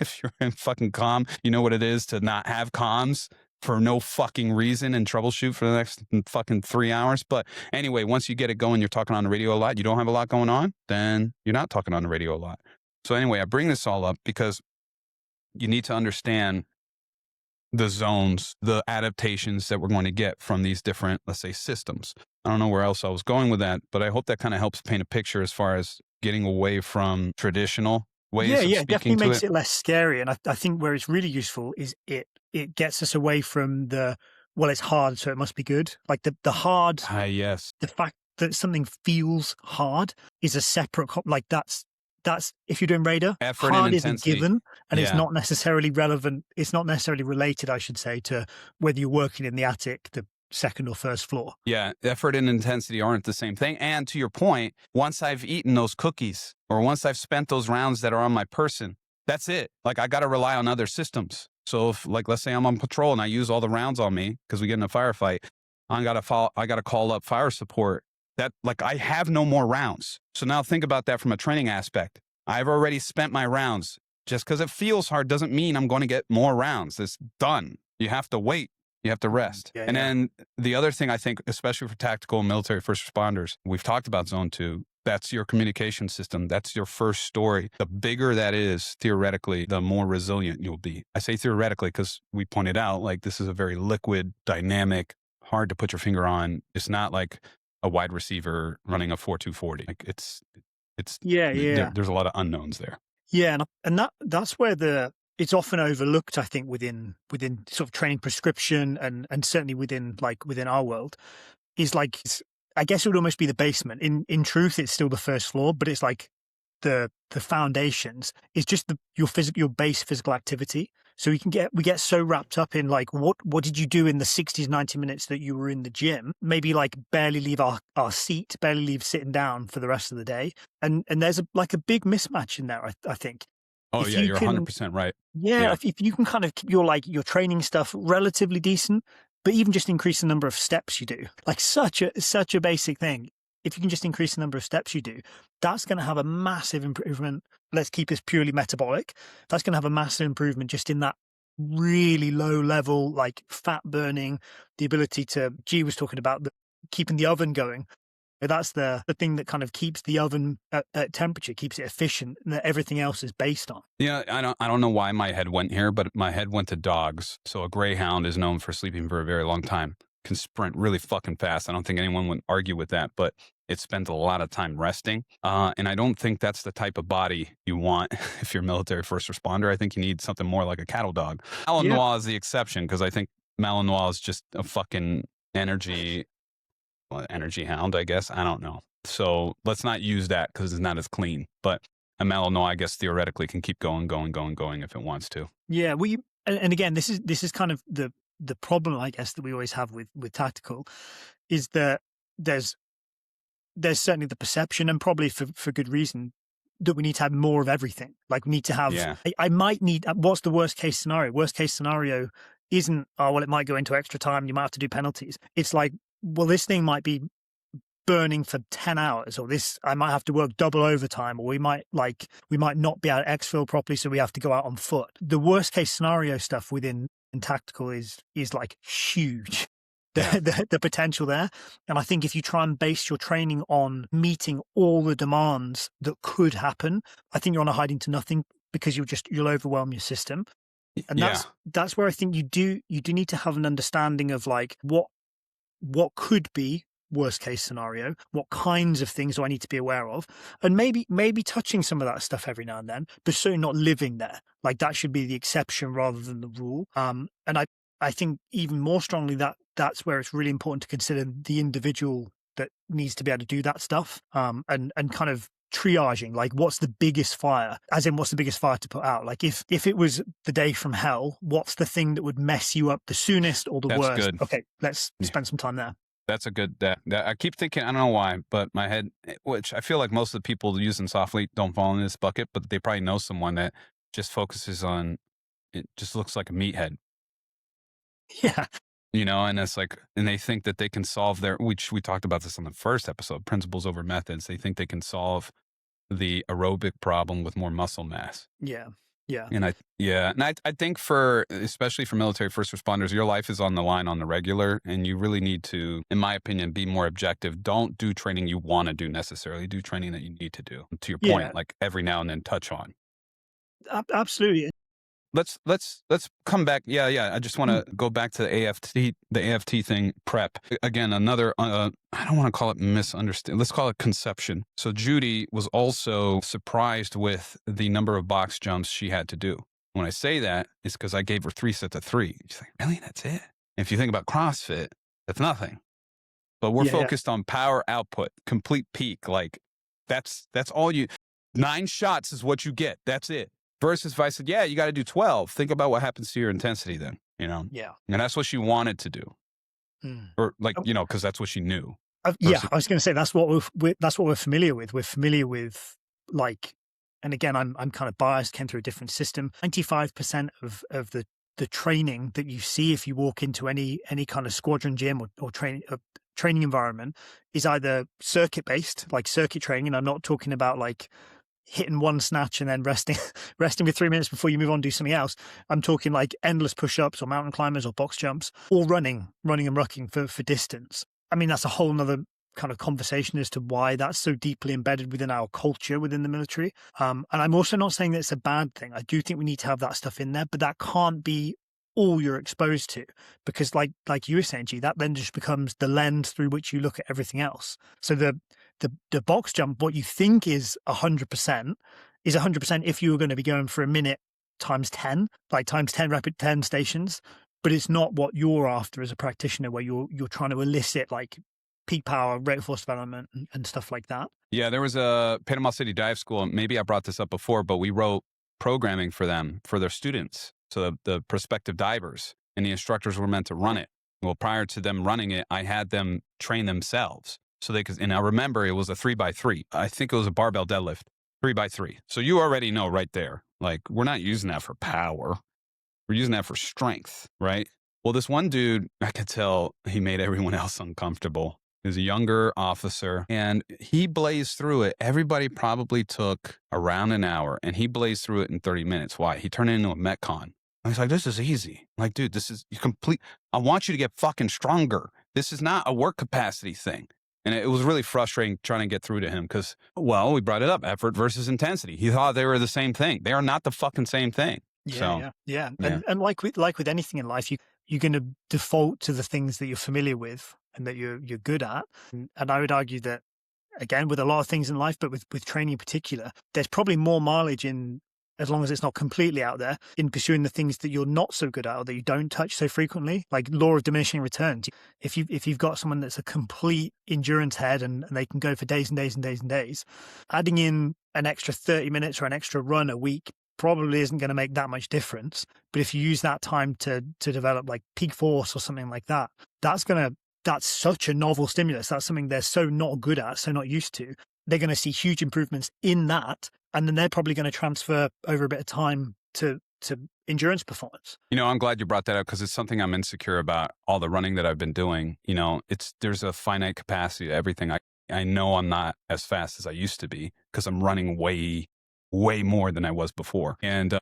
If you're in fucking comm, you know what it is to not have comms for no fucking reason and troubleshoot for the next fucking 3 hours. But anyway, once you get it going, you're talking on the radio a lot. You don't have a lot going on, then you're not talking on the radio a lot. So anyway, I bring this all up because you need to understand the zones, the adaptations that we're going to get from these different, let's say, systems. I don't know where else I was going with that, but I hope that kind of helps paint a picture as far as getting away from traditional ways of speaking to it. Yeah, definitely makes it less scary. And I think where it's really useful is it gets us away from it's hard, so it must be good. Like the hard, yes. The fact that something feels hard is a separate, that's if you're doing radar, effort hard and isn't intensity. given, and it's not necessarily relevant. It's not necessarily related, I should say, to whether you're working in the attic, the second or first floor. Yeah, effort and intensity aren't the same thing. And to your point, once I've eaten those cookies or once I've spent those rounds that are on my person, that's it. Like I got to rely on other systems. So if, like, let's say I'm on patrol and I use all the rounds on me because we get in a firefight, I got to call up fire support. That, like, I have no more rounds. So now think about that from a training aspect. I've already spent my rounds. Just because it feels hard doesn't mean I'm going to get more rounds. It's done. You have to wait. You have to rest. Yeah, then the other thing I think, especially for tactical and military first responders, we've talked about zone 2. That's your communication system. That's your first story. The bigger that is, theoretically, the more resilient you'll be. I say theoretically because we pointed out, like, this is a very liquid, dynamic, hard to put your finger on. It's not like a wide receiver running a 4.240. Like it's there's a lot of unknowns there. Yeah, and that's where it's often overlooked, I think, within sort of training prescription and certainly within our world, is like, I guess it would almost be the basement. In truth, it's still the first floor, but it's like the foundations is just your base physical activity. So we get so wrapped up in like, what did you do in the 60s, 90 minutes that you were in the gym? Maybe like barely leave our seat, barely leave sitting down for the rest of the day. And there's a big mismatch in there, I think. Oh, yeah, you're 100% right. Yeah, if you can kind of keep your training stuff relatively decent, but even just increase the number of steps you do, like such a basic thing. If you can just increase the number of steps you do, that's going to have a massive improvement. Let's keep this purely metabolic. That's going to have a massive improvement just in that really low level, like fat burning, the ability to, G was talking about keeping the oven going. That's the thing that kind of keeps the oven at temperature, keeps it efficient, and that everything else is based on. Yeah, I don't know why my head went here, but my head went to dogs. So a greyhound is known for sleeping for a very long time. can sprint really fucking fast. I don't think anyone would argue with that, but it spends a lot of time resting. And I don't think that's the type of body you want if you're a military first responder. I think you need something more like a cattle dog. Malinois is the exception, because I think Malinois is just a fucking energy hound, I guess. I don't know. So let's not use that because it's not as clean. But a Malinois, I guess, theoretically can keep going if it wants to. Yeah, and again, this is kind of the problem, I guess, that we always have with tactical, is that there's certainly the perception, and probably for good reason, that we need to have more of everything. Like we need to have, I might need, what's the worst case scenario? Worst case scenario isn't, oh, well, it might go into extra time, you might have to do penalties. It's like, well, this thing might be burning for 10 hours, or this, I might have to work double overtime, or we might not be able to exfil properly, so we have to go out on foot. The worst case scenario stuff in tactical is like huge. The potential there. And I think if you try and base your training on meeting all the demands that could happen, I think you're on a hiding to nothing, because you'll overwhelm your system. And that's where I think you do need to have an understanding of like what could be worst case scenario, what kinds of things do I need to be aware of, and maybe touching some of that stuff every now and then, but certainly not living there. Like that should be the exception rather than the rule. And I think even more strongly that's where it's really important to consider the individual that needs to be able to do that stuff, and kind of triaging, like what's the biggest fire, as in what's the biggest fire to put out. Like if it was the day from hell, what's the thing that would mess you up the soonest or the worst? Good. Okay, let's spend some time there. That's a good, I keep thinking, I don't know why, but my head, which I feel like most of the people using Softly don't fall in this bucket, but they probably know someone that just focuses on, it just looks like a meathead. Yeah. You know, and it's like, and they think that they can solve which we talked about this on the first episode, principles over methods. They think they can solve the aerobic problem with more muscle mass. Yeah. Yeah. And I think especially for military first responders, your life is on the line on the regular, and you really need to, in my opinion, be more objective. Don't do training you want to do necessarily. Do training that you need to do. To your point, like every now and then touch on. Absolutely. Let's come back. Yeah. I just want to go back to the AFT thing, prep. Again, another, I don't want to call it misunderstanding. Let's call it conception. So Judy was also surprised with the number of box jumps she had to do. When I say that, it's because I gave her 3 sets of 3. She's like, really? That's it? If you think about CrossFit, that's nothing. But we're focused on power output, complete peak. Like that's all 9 shots is what you get. That's it. Versus if I said, you got to do 12. Think about what happens to your intensity then, you know? Yeah. And that's what she wanted to do. Or like, because that's what she knew. I was going to say, that's what we're familiar with. We're familiar with like, and again, I'm kind of biased, came through a different system. 95% of the training that you see if you walk into any kind of squadron gym or training environment is either circuit based, like circuit training. And I'm not talking about like hitting one snatch and then resting for 3 minutes before you move on and do something else. I'm talking like endless push-ups or mountain climbers or box jumps, or running and rucking for distance. I mean, that's a whole nother kind of conversation as to why that's so deeply embedded within our culture within the military. And I'm also not saying that it's a bad thing. I do think we need to have that stuff in there, but that can't be all you're exposed to, because like you were saying, G, that then just becomes the lens through which you look at everything else. So the box jump, what you think is 100% is 100% if you were going to be going for a minute times 10, like times 10 rapid 10 stations, but it's not what you're after as a practitioner, where you're trying to elicit like peak power, rate of force development and stuff like that. Yeah, there was a Panama City Dive School, and maybe I brought this up before, but we wrote programming for them, for their students. So the prospective divers, and the instructors were meant to run it. Well, prior to them running it, I had them train themselves so they could, and I remember it was a 3x3. I think it was a barbell deadlift, 3x3. So you already know right there, like we're not using that for power. We're using that for strength, right? Well, this one dude, I could tell he made everyone else uncomfortable. He was a younger officer, and he blazed through it. Everybody probably took around an hour, and he blazed through it in 30 minutes. Why? He turned it into a Metcon. I was like, this is easy. I'm like, dude, this is complete. I want you to get fucking stronger. This is not a work capacity thing. And it was really frustrating trying to get through to him because, well, we brought it up, effort versus intensity. He thought they were the same thing. They are not the fucking same thing. Yeah. And like with anything in life, you're going to default to the things that you're familiar with and that you're good at. And I would argue that, again, with a lot of things in life, but with training in particular, there's probably more mileage in, as long as it's not completely out there, in pursuing the things that you're not so good at or that you don't touch so frequently. Like law of diminishing returns. If you've got someone that's a complete endurance head and they can go for days and days and days and days, adding in an extra 30 minutes or an extra run a week probably isn't going to make that much difference. But if you use that time to develop like peak force or something like that, that's such a novel stimulus. That's something they're so not good at, so not used to. They're going to see huge improvements in that. And then they're probably going to transfer over a bit of time to endurance performance. I'm glad you brought that up because it's something I'm insecure about. All the running that I've been doing, there's a finite capacity to everything. I know I'm not as fast as I used to be because I'm running way, way more than I was before. And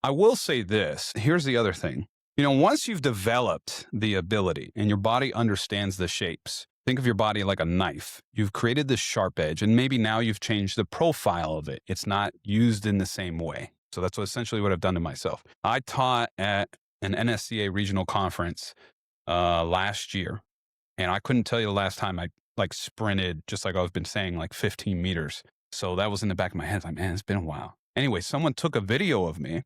I will say this, here's the other thing. Once you've developed the ability and your body understands the shapes, think of your body like a knife. You've created this sharp edge, and maybe now you've changed the profile of it. It's not used in the same way. So that's essentially what I've done to myself. I taught at an NSCA regional conference last year, and I couldn't tell you the last time I sprinted, just like I've been saying, 15 meters. So that was in the back of my head. Man, it's been a while. Anyway, someone took a video of me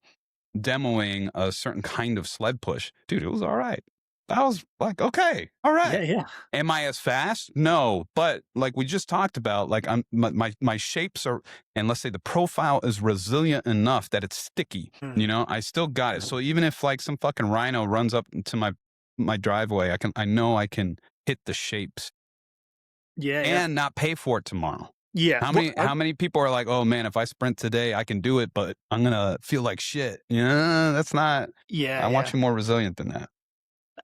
demoing a certain kind of sled push. Dude, it was all right. I was like, okay, all right. Yeah. Am I as fast? No, but like we just talked about, my shapes are, and let's say the profile is resilient enough that it's sticky. I still got it. So even if some fucking rhino runs up to my driveway, I know I can hit the shapes. And not pay for it tomorrow. Yeah. How many people are like, oh man, if I sprint today, I can do it, but I'm going to feel like shit. That's not, I want you more resilient than that.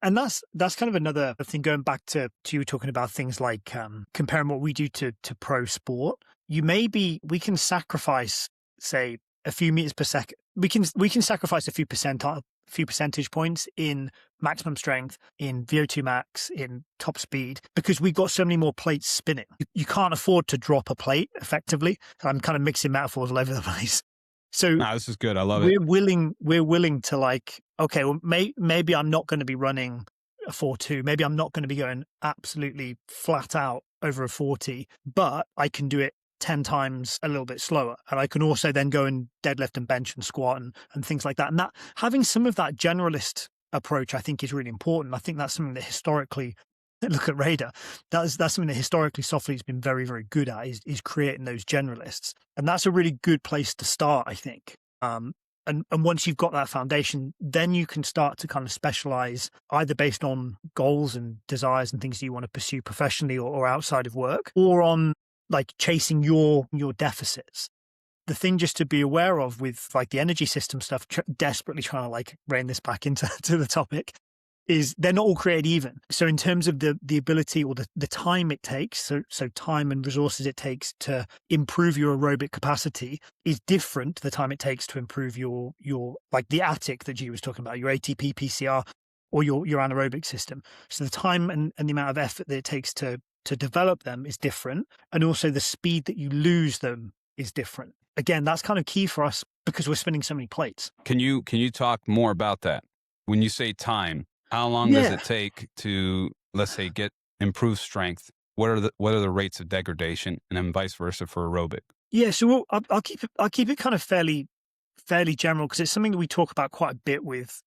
And that's kind of another thing, going back to you talking about things like comparing what we do to pro sport. We can sacrifice, say, a few meters per second. We can sacrifice a few percentage points in maximum strength, in VO2 max, in top speed, because we've got so many more plates spinning. You can't afford to drop a plate effectively. I'm kind of mixing metaphors all over the place. So this is good. I love it. We're willing to okay, well, maybe I'm not going to be running a 4.2. Maybe I'm not going to be going absolutely flat out over a 40, but I can do it 10 times a little bit slower. And I can also then go and deadlift and bench and squat and things like that. And that, having some of that generalist approach, I think is really important. I think that's something that historically, look at Raider, that's something that historically Softly's been very, very good at, is creating those generalists. And that's a really good place to start, I think. And once you've got that foundation, then you can start to kind of specialize either based on goals and desires and things that you want to pursue professionally or outside of work, or on chasing your deficits. The thing just to be aware of with the energy system stuff, desperately trying to rein this back into the topic, is they're not all created even. So in terms of the ability or the time it takes, so time and resources it takes to improve your aerobic capacity is different to the time it takes to improve your the ATIC that G was talking about, your ATP PCR or your anaerobic system. So the time and the amount of effort that it takes to develop them is different. And also the speed that you lose them is different. Again, that's kind of key for us because we're spinning so many plates. Can you talk more about that? When you say time, how long does it take to, let's say, get improved strength? What are the rates of degradation, and then vice versa for aerobic? Yeah, so I'll keep it kind of fairly general, because it's something that we talk about quite a bit with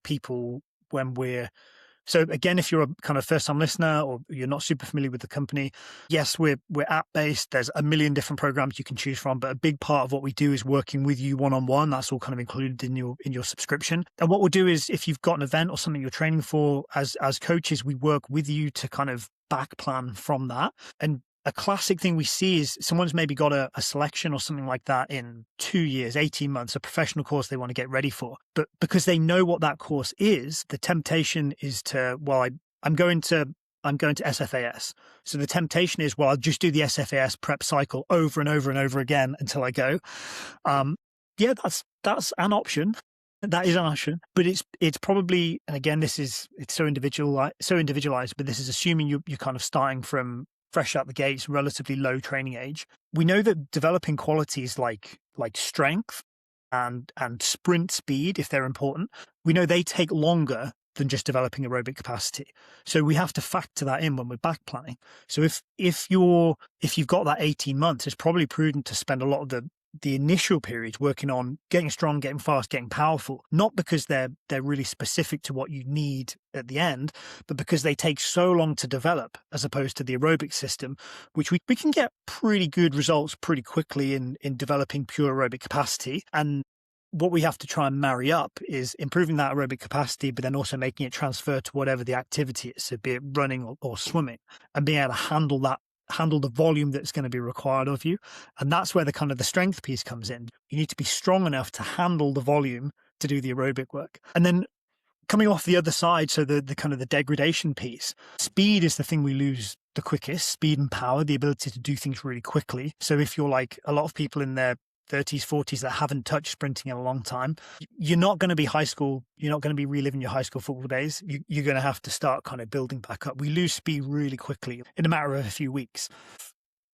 people when we're. So again, if you're a kind of first-time listener or you're not super familiar with the company, yes, we're app-based. There's a million different programs you can choose from, but a big part of what we do is working with you one-on-one. That's all kind of included in your subscription. And what we'll do is, if you've got an event or something you're training for, as coaches, we work with you to kind of back plan from that. And a classic thing we see is someone's maybe got a selection or something like that in 2 years, 18 months, a professional course they want to get ready for. But because they know what that course is, the temptation is to, I'm going to SFAS. So the temptation is, I'll just do the SFAS prep cycle over and over and over again until I go. That's an option. That is an option, but it's probably, and again, it's so individualized, but this is assuming you're kind of starting from fresh out the gates, relatively low training age. We know that developing qualities like strength and sprint speed, if they're important, we know they take longer than just developing aerobic capacity. So we have to factor that in when we're back planning. So if you've got that 18 months, it's probably prudent to spend a lot of the initial periods working on getting strong, getting fast, getting powerful, not because they're really specific to what you need at the end, but because they take so long to develop, as opposed to the aerobic system, which we can get pretty good results pretty quickly in developing pure aerobic capacity. And what we have to try and marry up is improving that aerobic capacity, but then also making it transfer to whatever the activity is, so be it running or swimming, and being able to handle the volume that's going to be required of you. And that's where the kind of the strength piece comes in. You need to be strong enough to handle the volume to do the aerobic work. And then coming off the other side, so the kind of the degradation piece, speed is the thing we lose the quickest, speed and power, the ability to do things really quickly. So if you're like a lot of people in their 30s, 40s that haven't touched sprinting in a long time, you're not going to be high school. You're not going to be reliving your high school football days. You're going to have to start kind of building back up. We lose speed really quickly in a matter of a few weeks.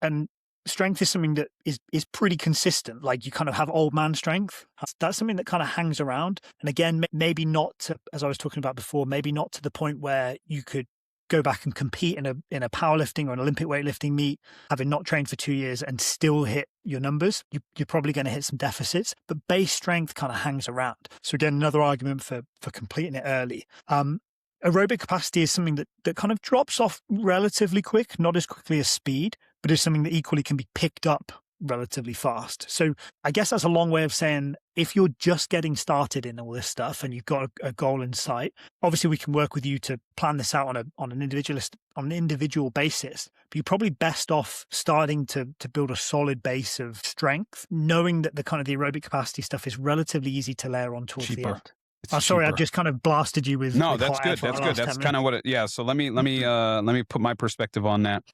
And strength is something that is pretty consistent. Like you kind of have old man strength. That's something that kind of hangs around. And again, maybe not to, as I was talking about before, maybe not to the point where you could go back and compete in a powerlifting or an Olympic weightlifting meet, having not trained for 2 years and still hit your numbers. You're probably going to hit some deficits, but base strength kind of hangs around. So again, another argument for completing it early. Aerobic capacity is something that kind of drops off relatively quick, not as quickly as speed, but is something that equally can be picked up relatively fast. So I guess that's a long way of saying, if you're just getting started in all this stuff and you've got a goal in sight, obviously we can work with you to plan this out on an individual basis, but you're probably best off starting to build a solid base of strength, knowing that the kind of the aerobic capacity stuff is relatively easy to layer on towards the end. Sorry, I've just kind of blasted you with. No, that's good. That's good. That's kind of what it. Yeah. So let me put my perspective on that.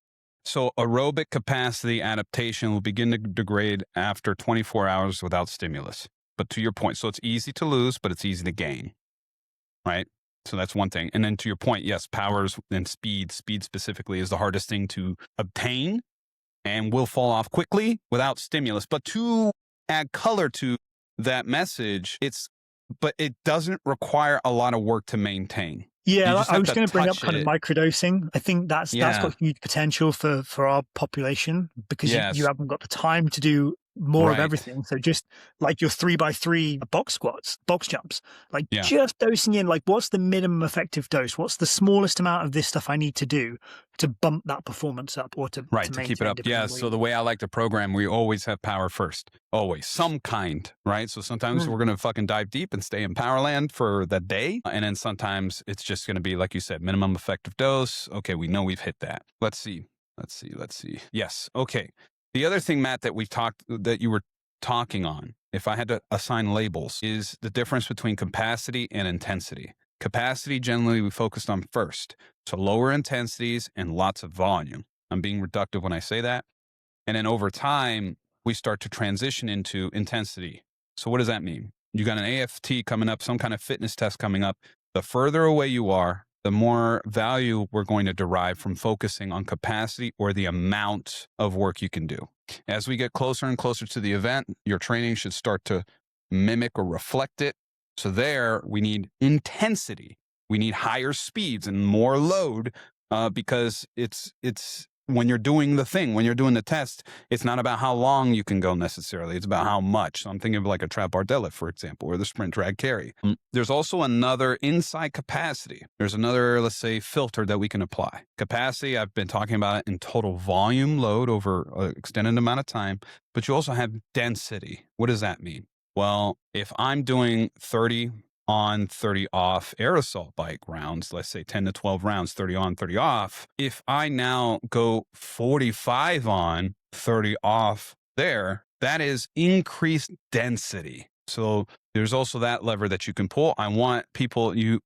So aerobic capacity adaptation will begin to degrade after 24 hours without stimulus. But to your point, so it's easy to lose, but it's easy to gain, right? So that's one thing. And then to your point, yes, powers and speed specifically is the hardest thing to obtain and will fall off quickly without stimulus. But to add color to that message, but it doesn't require a lot of work to maintain. Yeah, I was going to bring up kind of microdosing. I think that's got huge potential for our population, because you haven't got the time to do more of everything. So just like your 3x3 box squats, box jumps, like just dosing in, like what's the minimum effective dose? What's the smallest amount of this stuff I need to do to bump that performance up or to keep it up? Yeah. So the way I like to program, we always have power first, always some kind, right? So sometimes we're going to fucking dive deep and stay in power land for the day. And then sometimes it's just going to be, like you said, minimum effective dose. Okay. We know we've hit that. Let's see. Yes. Okay. The other thing, Matt, that you were talking on, if I had to assign labels, is the difference between capacity and intensity. Capacity, generally, we focused on first. So lower intensities and lots of volume. I'm being reductive when I say that. And then over time, we start to transition into intensity. So what does that mean? You got an AFT coming up, some kind of fitness test coming up. The further away you are, the more value we're going to derive from focusing on capacity or the amount of work you can do. As we get closer and closer to the event, your training should start to mimic or reflect it. So there, we need intensity. We need higher speeds and more load because it's when you're doing the thing, when you're doing the test, it's not about how long you can go necessarily. It's about how much. So I'm thinking of like a trap bar deadlift, for example, or the sprint drag carry. There's also another inside capacity. There's another, let's say, filter that we can apply. Capacity, I've been talking about it in total volume load over an extended amount of time, but you also have density. What does that mean? Well, if I'm doing 30 on, 30 off air assault bike rounds, let's say 10 to 12 rounds, 30 on, 30 off. If I now go 45 on, 30 off there, that is increased density. So there's also that lever that you can pull. I want people, you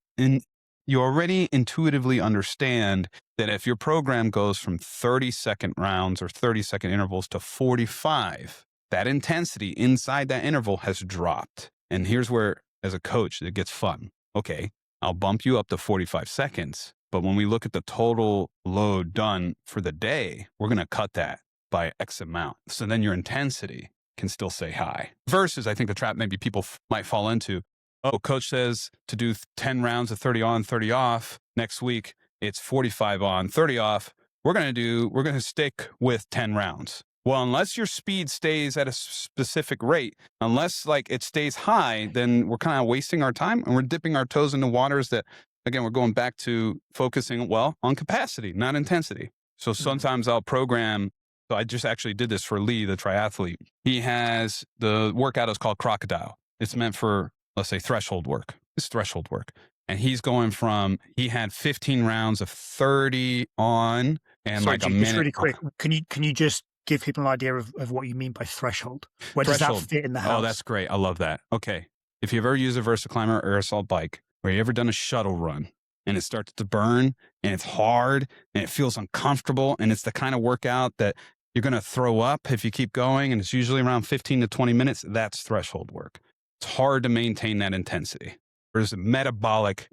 already intuitively understand that if your program goes from 30-second rounds or 30-second intervals to 45, that intensity inside that interval has dropped. And here's where, as a coach, it gets fun. Okay, I'll bump you up to 45 seconds. But when we look at the total load done for the day, we're going to cut that by X amount. So then your intensity can still stay high. Versus, I think the trap maybe people might fall into, Oh, coach says to do 10 rounds of 30 on, 30 off. Next week, it's 45 on, 30 off. We're going to stick with 10 rounds. Well, unless your speed stays at a specific rate, unless like it stays high, then we're kind of wasting our time and we're dipping our toes into waters that, again, we're going back to focusing, well, on capacity, not intensity. So sometimes I'll program. So I just actually did this for Lee, the triathlete. He has the workout is called Crocodile. It's meant for, let's say, threshold work. It's threshold work. And he's going from, he had 15 rounds of 30 on and Sorry, like a minute. Just really quick. Can you just give people an idea of what you mean by threshold? Where does that fit in the house? Oh, that's great. I love that. Okay. If you've ever used a VersaClimber or air assault bike, or you ever done a shuttle run and it starts to burn and it's hard and it feels uncomfortable and it's the kind of workout that you're going to throw up if you keep going, and it's usually around 15 to 20 minutes, that's threshold work. It's hard to maintain that intensity. There's metabolic,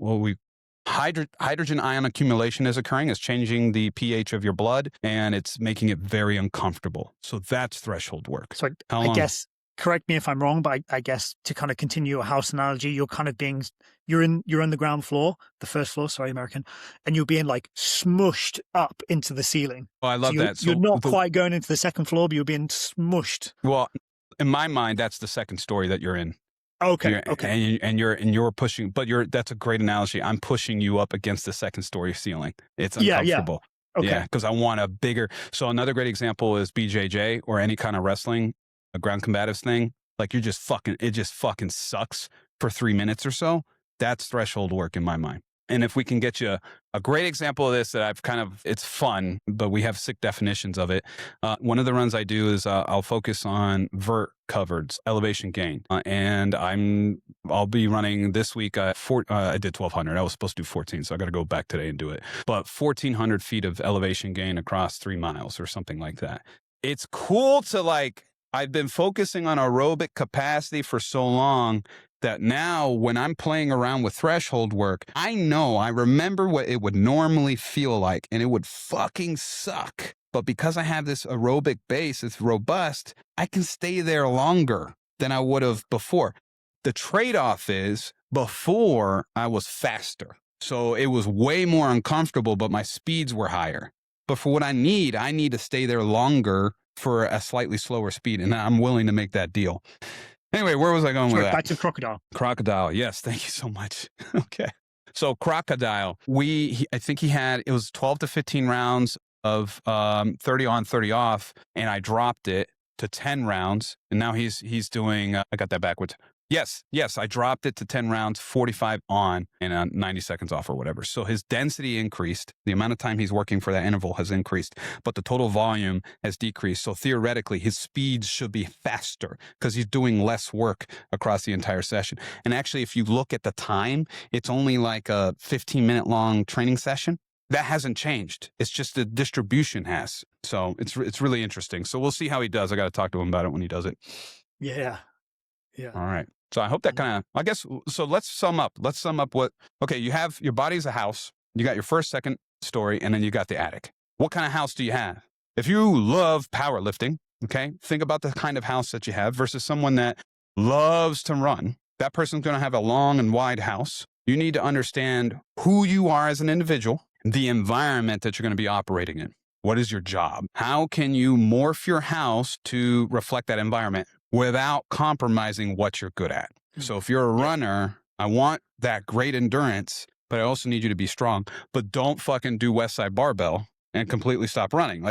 hydrogen ion accumulation is occurring. It's changing the pH of your blood and it's making it very uncomfortable. So that's threshold work. So I guess, correct me if I'm wrong, but I guess to kind of continue your house analogy, you're kind of being, you're on the ground floor, the first floor, sorry, American, and you're being like smushed up into the ceiling. Oh, I love that. So you're not quite going into the second floor, but you're being smushed. Well, in my mind, that's the second story that you're in. Okay. And you're pushing, but that's a great analogy. I'm pushing you up against the second story ceiling. It's uncomfortable. Okay. Yeah, because I want a bigger. So another great example is BJJ or any kind of wrestling, a ground combatives thing. Like it just fucking sucks for 3 minutes or so. That's threshold work in my mind. And if we can get you a great example of this that it's fun, but we have sick definitions of it. One of the runs I do is I'll focus on vert covered elevation gain. And I'll be running this week. I did 1,200. I was supposed to do 14, so I got to go back today and do it. But 1,400 feet of elevation gain across 3 miles or something like that. It's cool to I've been focusing on aerobic capacity for so long that now when I'm playing around with threshold work, I remember what it would normally feel like, and it would fucking suck. But because I have this aerobic base, it's robust, I can stay there longer than I would have before. The trade-off is before I was faster. So it was way more uncomfortable, but my speeds were higher. But for what I need to stay there longer for a slightly slower speed, and I'm willing to make that deal. Anyway, where was I going with that? Back to Crocodile. Crocodile, yes. Thank you so much. Okay. So Crocodile, I think he had, it was 12 to 15 rounds of 30 on, 30 off, and I dropped it to 10 rounds, and now he's doing, I got that backwards. Yes, I dropped it to 10 rounds, 45 on, and 90 seconds off or whatever. So his density increased. The amount of time he's working for that interval has increased, but the total volume has decreased. So theoretically, his speeds should be faster because he's doing less work across the entire session. And actually, if you look at the time, it's only like a 15-minute long training session. That hasn't changed. It's just the distribution has. So it's really interesting. So we'll see how he does. I got to talk to him about it when he does it. Yeah. All right. So I hope that so let's sum up. Okay, you have your body's a house. You got your first, second story, and then you got the attic. What kind of house do you have? If you love powerlifting, okay, think about the kind of house that you have versus someone that loves to run. That person's going to have a long and wide house. You need to understand who you are as an individual, the environment that you're going to be operating in. What is your job? How can you morph your house to reflect that environment without compromising what you're good at? So if you're a runner, I want that great endurance, but I also need you to be strong. But don't fucking do West Side Barbell and completely stop running.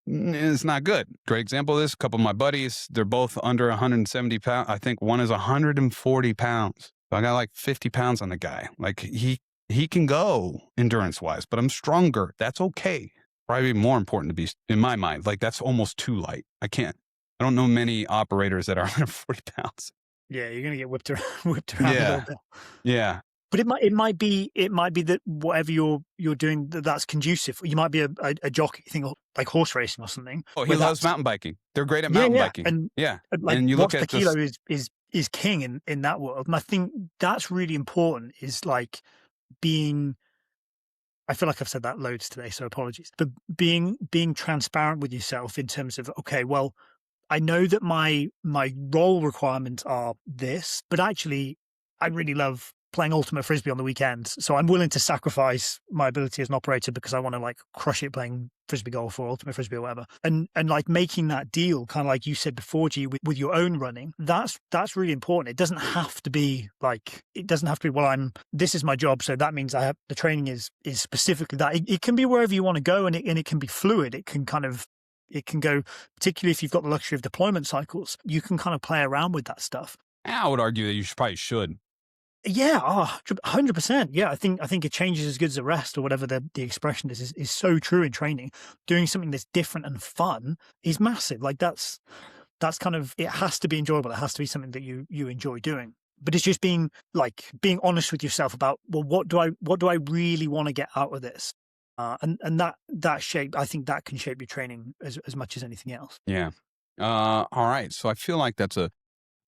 It's not good. Great example of this, a couple of my buddies, they're both under 170 pounds. I think one is 140 pounds. So I got 50 pounds on the guy. He can go endurance-wise, but I'm stronger. That's okay. Probably more important to be, in my mind, that's almost too light. I don't know many operators that are under 40 pounds. Yeah, you're going to get whipped around a little bit. Yeah. But it might be that whatever you're doing, that's conducive. You might be a jockey, you think like horse racing or something. Oh, he loves mountain biking. They're great at mountain biking. And and you look at the kilo is king in that world. And I think that's really important is being, I feel like I've said that loads today, so apologies. But being transparent with yourself in terms of, okay, well, I know that my role requirements are this, but actually I really love playing ultimate frisbee on the weekends, so I'm willing to sacrifice my ability as an operator because I want to like crush it playing frisbee golf or ultimate frisbee or whatever. And like making that deal, kind of like you said before, G, with your own running, that's really important. It doesn't have to be well, this is my job, so that means I have the training is specifically that. It can be wherever you want to go, and it can be fluid. It can go, particularly if you've got the luxury of deployment cycles, you can kind of play around with that stuff. I would argue that you probably should. Yeah, 100%. Yeah, I think a change is as good as a rest, or whatever the expression is so true in training. Doing something that's different and fun is massive. Like that's kind of, it has to be enjoyable. It has to be something that you enjoy doing. But it's just being honest with yourself about, well, what do I really want to get out of this? And that shape, I think that can shape your training as much as anything else. Yeah. All right. So I feel like that's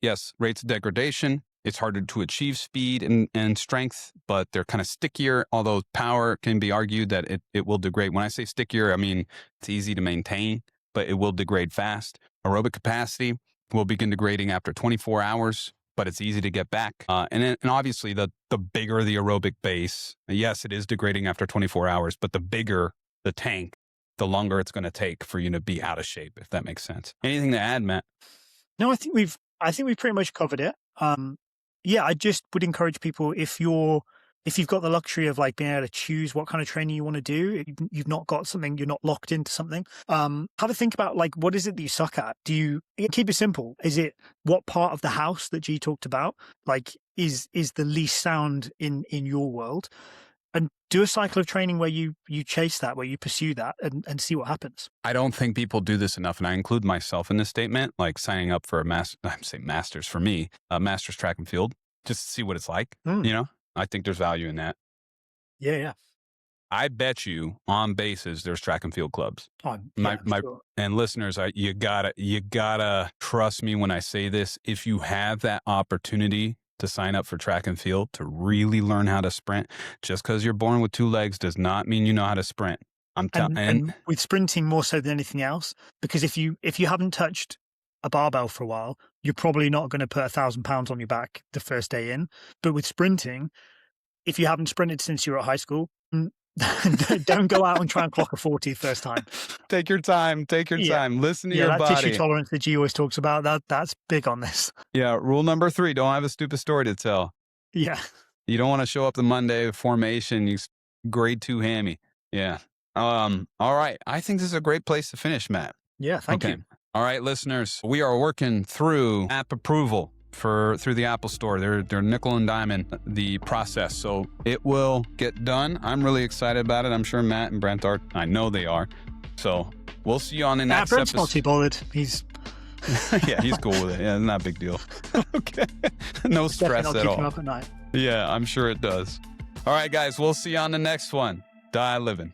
yes, rates of degradation. It's harder to achieve speed and strength, but they're kind of stickier, although power can be argued that it will degrade. When I say stickier, I mean it's easy to maintain, but it will degrade fast. Aerobic capacity will begin degrading after 24 hours, but it's easy to get back. And obviously, the bigger the aerobic base, yes, it is degrading after 24 hours, but the bigger the tank, the longer it's going to take for you to be out of shape, if that makes sense. Anything to add, Matt? No, I think we've pretty much covered it. Yeah, I just would encourage people, if you've got the luxury of like being able to choose what kind of training you want to do, you've not got something, you're not locked into something, have a think about like, what is it that you suck at? Keep it simple. Is it what part of the house that G talked about, like is the least sound in your world? And do a cycle of training where you chase that, where you pursue that and see what happens. I don't think people do this enough. And I include myself in this statement, like signing up for masters for me, master's track and field, just to see what it's like. I think there's value in that. Yeah. I bet you on bases, there's track and field clubs. Sure. And listeners, you gotta trust me when I say this. If you have that opportunity to sign up for track and field, to really learn how to sprint, just because you're born with two legs does not mean you know how to sprint. And with sprinting more so than anything else, because if you haven't touched a barbell for a while, you're probably not going to put 1,000 pounds on your back the first day in. But with sprinting, if you haven't sprinted since you were at high school, don't go out and try and clock a 40 the first time. Take your time. Listen to your that body. Tissue tolerance that G always talks about, that's big on this. Yeah. Rule number 3, don't have a stupid story to tell. Yeah. You don't want to show up the Monday formation, you grade 2 hammy. Yeah. All right. I think this is a great place to finish, Matt. Yeah. Thank you. All right, listeners, we are working through app approval through the Apple Store. They're nickel and diamond the process, so it will get done. I'm really excited about it. I'm sure Matt and Brent are. I know they are. So we'll see you on the next Brent's episode. Not too bothered. He's yeah, he's cool with it. Yeah, not a big deal. Okay, no stress at all. Keep him up at night. Yeah, I'm sure it does. All right, guys, we'll see you on the next one. Die living.